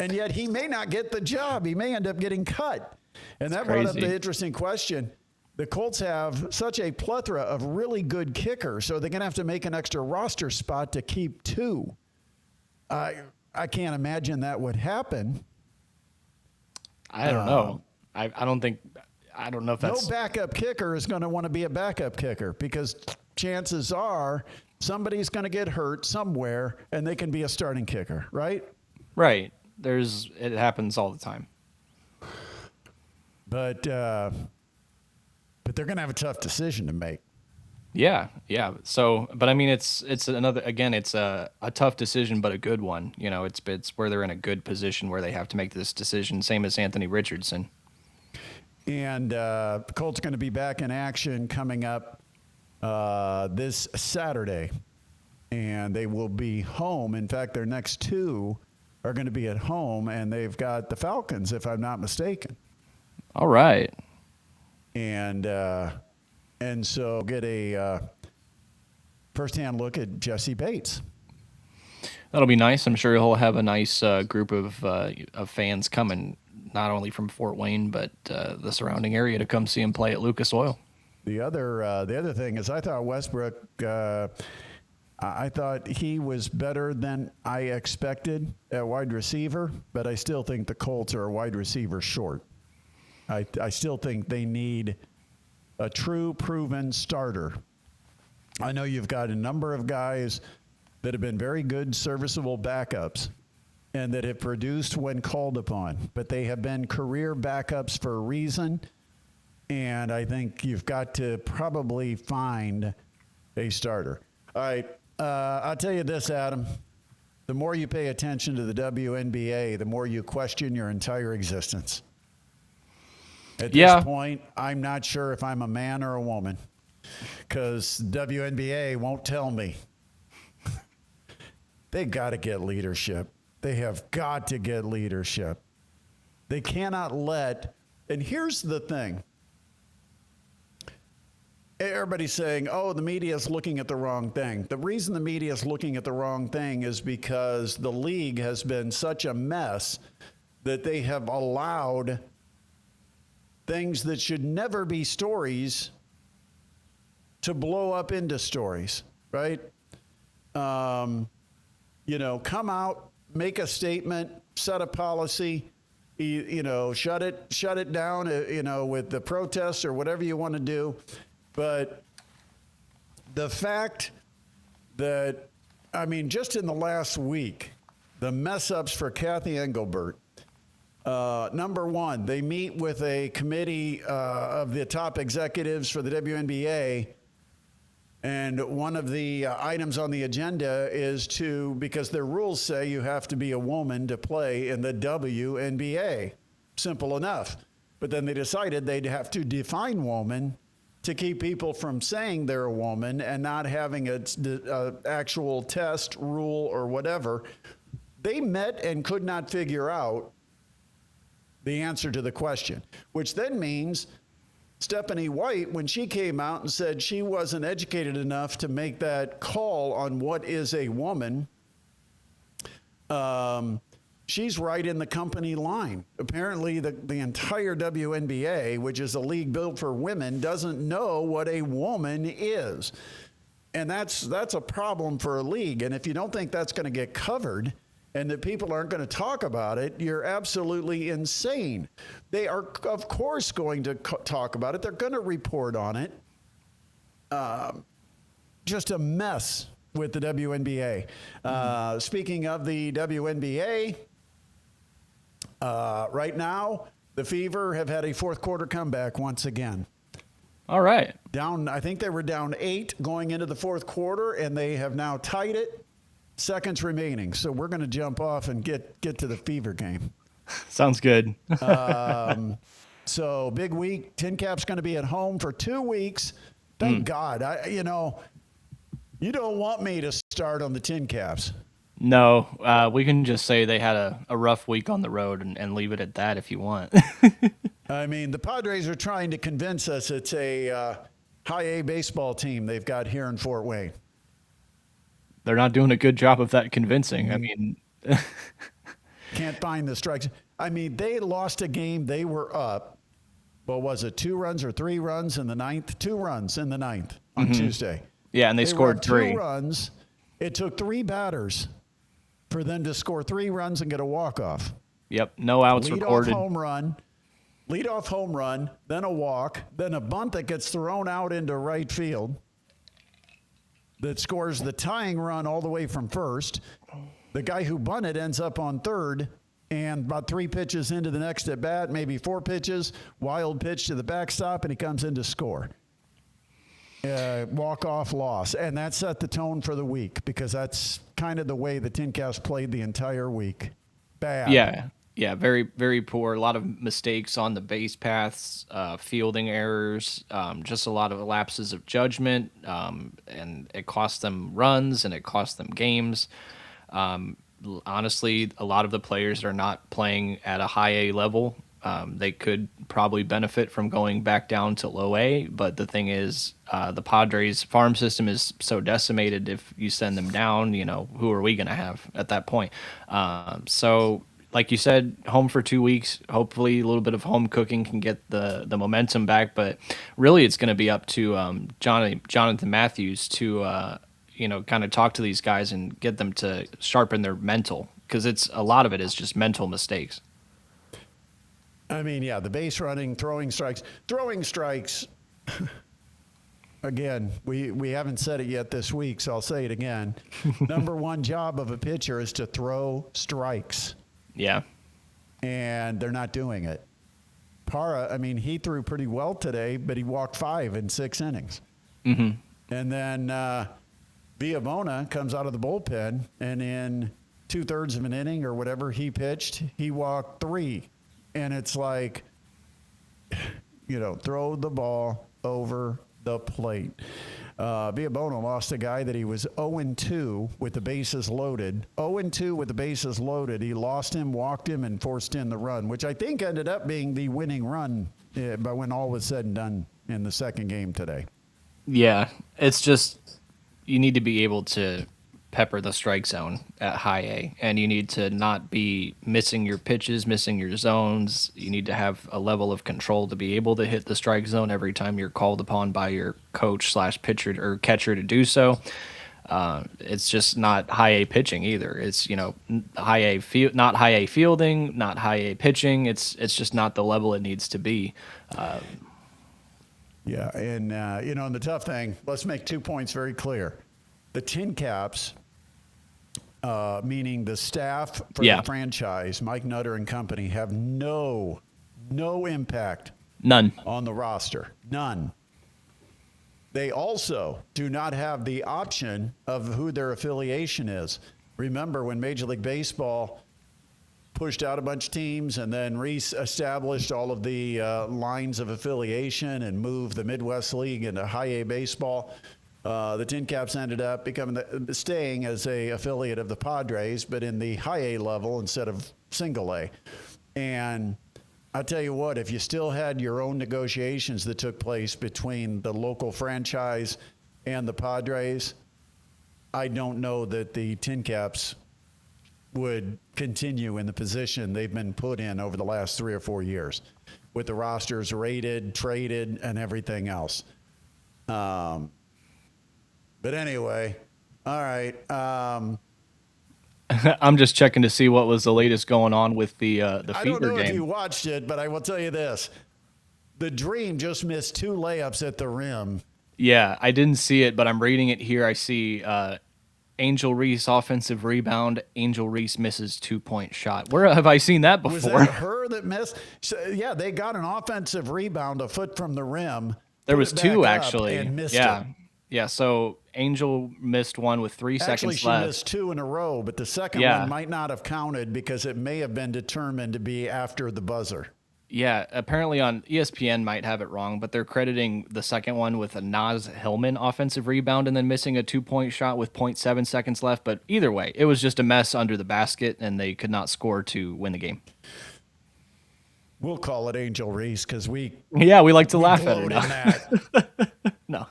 And yet he may not get the job. He may end up getting cut. And that brought up the interesting question. The Colts have such a plethora of really good kickers, so they're going to have to make an extra roster spot to keep two. I can't imagine that would happen. I don't know. I don't know if that's... No backup kicker is going to want to be a backup kicker because chances are somebody's going to get hurt somewhere and they can be a starting kicker, right? Right. It happens all the time. But they're going to have a tough decision to make. Yeah. So, but I mean, it's a tough decision, but a good one. You know, it's where they're in a good position where they have to make this decision. Same as Anthony Richardson. And Colts are going to be back in action coming up this Saturday, and they will be home. In fact, their next two are going to be at home, and they've got the Falcons, if I'm not mistaken. All right. And so get a firsthand look at Jesse Bates. That'll be nice. I'm sure he'll have a nice group of fans coming, not only from Fort Wayne but the surrounding area, to come see him play at Lucas Oil. The other thing is, I thought Westbrook. I thought he was better than I expected at wide receiver, but I still think the Colts are a wide receiver short. I still think they need a true proven starter. I know you've got a number of guys that have been very good, serviceable backups and that have produced when called upon, but they have been career backups for a reason. And I think you've got to probably find a starter. All right. I'll tell you this, Adam. The more you pay attention to the WNBA, the more you question your entire existence. At this point, I'm not sure if I'm a man or a woman because WNBA won't tell me. They got to get leadership. They have got to get leadership. They cannot and here's the thing. Everybody's saying, oh, the media is looking at the wrong thing. The reason the media is looking at the wrong thing is because the league has been such a mess that they have allowed things that should never be stories to blow up into stories, right? Come out, make a statement, set a policy, shut it down, with the protests or whatever you want to do. But the fact that, just in the last week, the mess ups for Kathy Engelbert, number one, they meet with a committee of the top executives for the WNBA. And one of the items on the agenda is because their rules say you have to be a woman to play in the WNBA. Simple enough. But then they decided they'd have to define woman to keep people from saying they're a woman and not having a actual test, rule, or whatever. They met and could not figure out the answer to the question, which then means Stephanie White, when she came out and said she wasn't educated enough to make that call on what is a woman, she's right in the company line. Apparently, the entire WNBA, which is a league built for women, doesn't know what a woman is. And that's a problem for a league. And if you don't think that's going to get covered and that people aren't going to talk about it, you're absolutely insane. They are, of course, going to talk about it. They're going to report on it. Just a mess with the WNBA. Speaking of the WNBA, right now, the Fever have had a fourth quarter comeback once again. All right. I think they were down 8 going into the fourth quarter, and they have now tied it. Seconds remaining. So we're going to jump off and get to the Fever game. Sounds good. So big week. Tin Cap's going to be at home for 2 weeks. Thank God. You don't want me to start on the Tin Caps. No, we can just say they had a rough week on the road and leave it at that if you want. I mean, the Padres are trying to convince us it's a high A baseball team they've got here in Fort Wayne. They're not doing a good job of that convincing. I mean, can't find the strikes. I mean, they lost a game. They were up. What was it? 2 runs or 3 runs in the ninth? 2 runs in the ninth on Tuesday. Yeah, and they scored 3. 2 runs. It took 3 batters for them to score 3 runs and get a walk-off. Yep, no outs recorded. Lead-off home run, then a walk, then a bunt that gets thrown out into right field that scores the tying run all the way from first. The guy who bunted ends up on third, and about 3 pitches into the next at bat, maybe 4 pitches, wild pitch to the backstop, and he comes in to score. Walk-off loss. And that set the tone for the week because that's kind of the way the Tin Caps played the entire week. Bad. Yeah, very, very poor. A lot of mistakes on the base paths, fielding errors, just a lot of lapses of judgment, and it cost them runs and it cost them games. Honestly, a lot of the players are not playing at a high A level. They could probably benefit from going back down to low A, but the thing is, the Padres farm system is so decimated. If you send them down, who are we going to have at that point? So like you said, home for 2 weeks. Hopefully a little bit of home cooking can get the momentum back, but really it's going to be up to Jonathan Matthews to kind of talk to these guys and get them to sharpen their mental, because a lot of it is just mental mistakes. I mean, yeah, the base running, throwing strikes. Again, we haven't said it yet this week, so I'll say it again. Number one job of a pitcher is to throw strikes. Yeah. And they're not doing it. Parra, I mean, he threw pretty well today, but he walked 5 in 6 innings. Mm-hmm. And then Villamona comes out of the bullpen, and in 2/3 of an inning or whatever he pitched, he walked 3. And it's like, throw the ball over the plate. Villamona lost a guy that he was 0-2 with the bases loaded. 0-2 with the bases loaded. He lost him, walked him, and forced in the run, which I think ended up being the winning run by when all was said and done in the second game today. Yeah, it's just you need to be able to pepper the strike zone at high A, and you need to not be missing your pitches, missing your zones. You need to have a level of control to be able to hit the strike zone every time you're called upon by your coach / pitcher or catcher to do so. It's just not high A pitching either. It's high A not high A fielding, not high A pitching. It's just not the level it needs to be. Yeah, and and the tough thing. Let's make 2 points very clear. The Tin Caps, meaning the staff for the franchise, Mike Nutter and company, have no impact. None. On the roster. None. They also do not have the option of who their affiliation is. Remember when Major League Baseball pushed out a bunch of teams and then re-established all of the lines of affiliation and moved the Midwest League into high A baseball. The Tin Caps ended up staying as a affiliate of the Padres, but in the high A level instead of single A. And I tell you what, if you still had your own negotiations that took place between the local franchise and the Padres, I don't know that the Tin Caps would continue in the position they've been put in over the last 3 or 4 years with the rosters rated, traded, and everything else. But anyway, all right. I'm just checking to see what was the latest going on with the I Fever don't know if game. you watched it, but I will tell you this. The Dream just missed 2 layups at the rim. Yeah, I didn't see it, but I'm reading it here. I see Angel Reese offensive rebound. Angel Reese misses 2-point shot. Where have I seen that before? Was that her that missed? So, yeah, they got an offensive rebound a foot from the rim. There was put it 2 back up actually. and missed Yeah. it. Yeah, so Angel missed one with 3 Actually, seconds she left. missed 2 in a row, but the second Yeah. one might not have counted because it may have been determined to be after the buzzer. Yeah, apparently on ESPN might have it wrong, but they're crediting the second one with a Naz Hillman offensive rebound and then missing a 2-point shot with 0.7 seconds left. But either way, it was just a mess under the basket, and they could not score to win the game. We'll call it Angel Reese because we like to laugh at her glowed now. in that. No.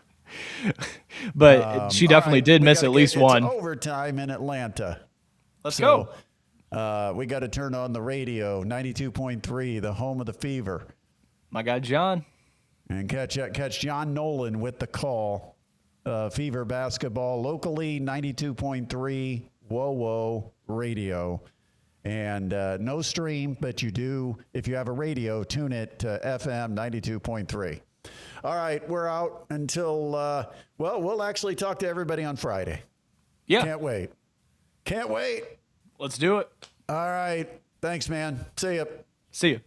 But she definitely did miss at least one. It's overtime in Atlanta. Let's go. We got to turn on the radio, 92.3, the home of the Fever. My guy, John. And catch John Nolan with the call. Fever basketball locally, 92.3, whoa, radio. And no stream, but you do, if you have a radio, tune it to FM 92.3. All right, we're out until, we'll actually talk to everybody on Friday. Yeah. Can't wait. Can't wait. Let's do it. All right. Thanks, man. See ya. See you.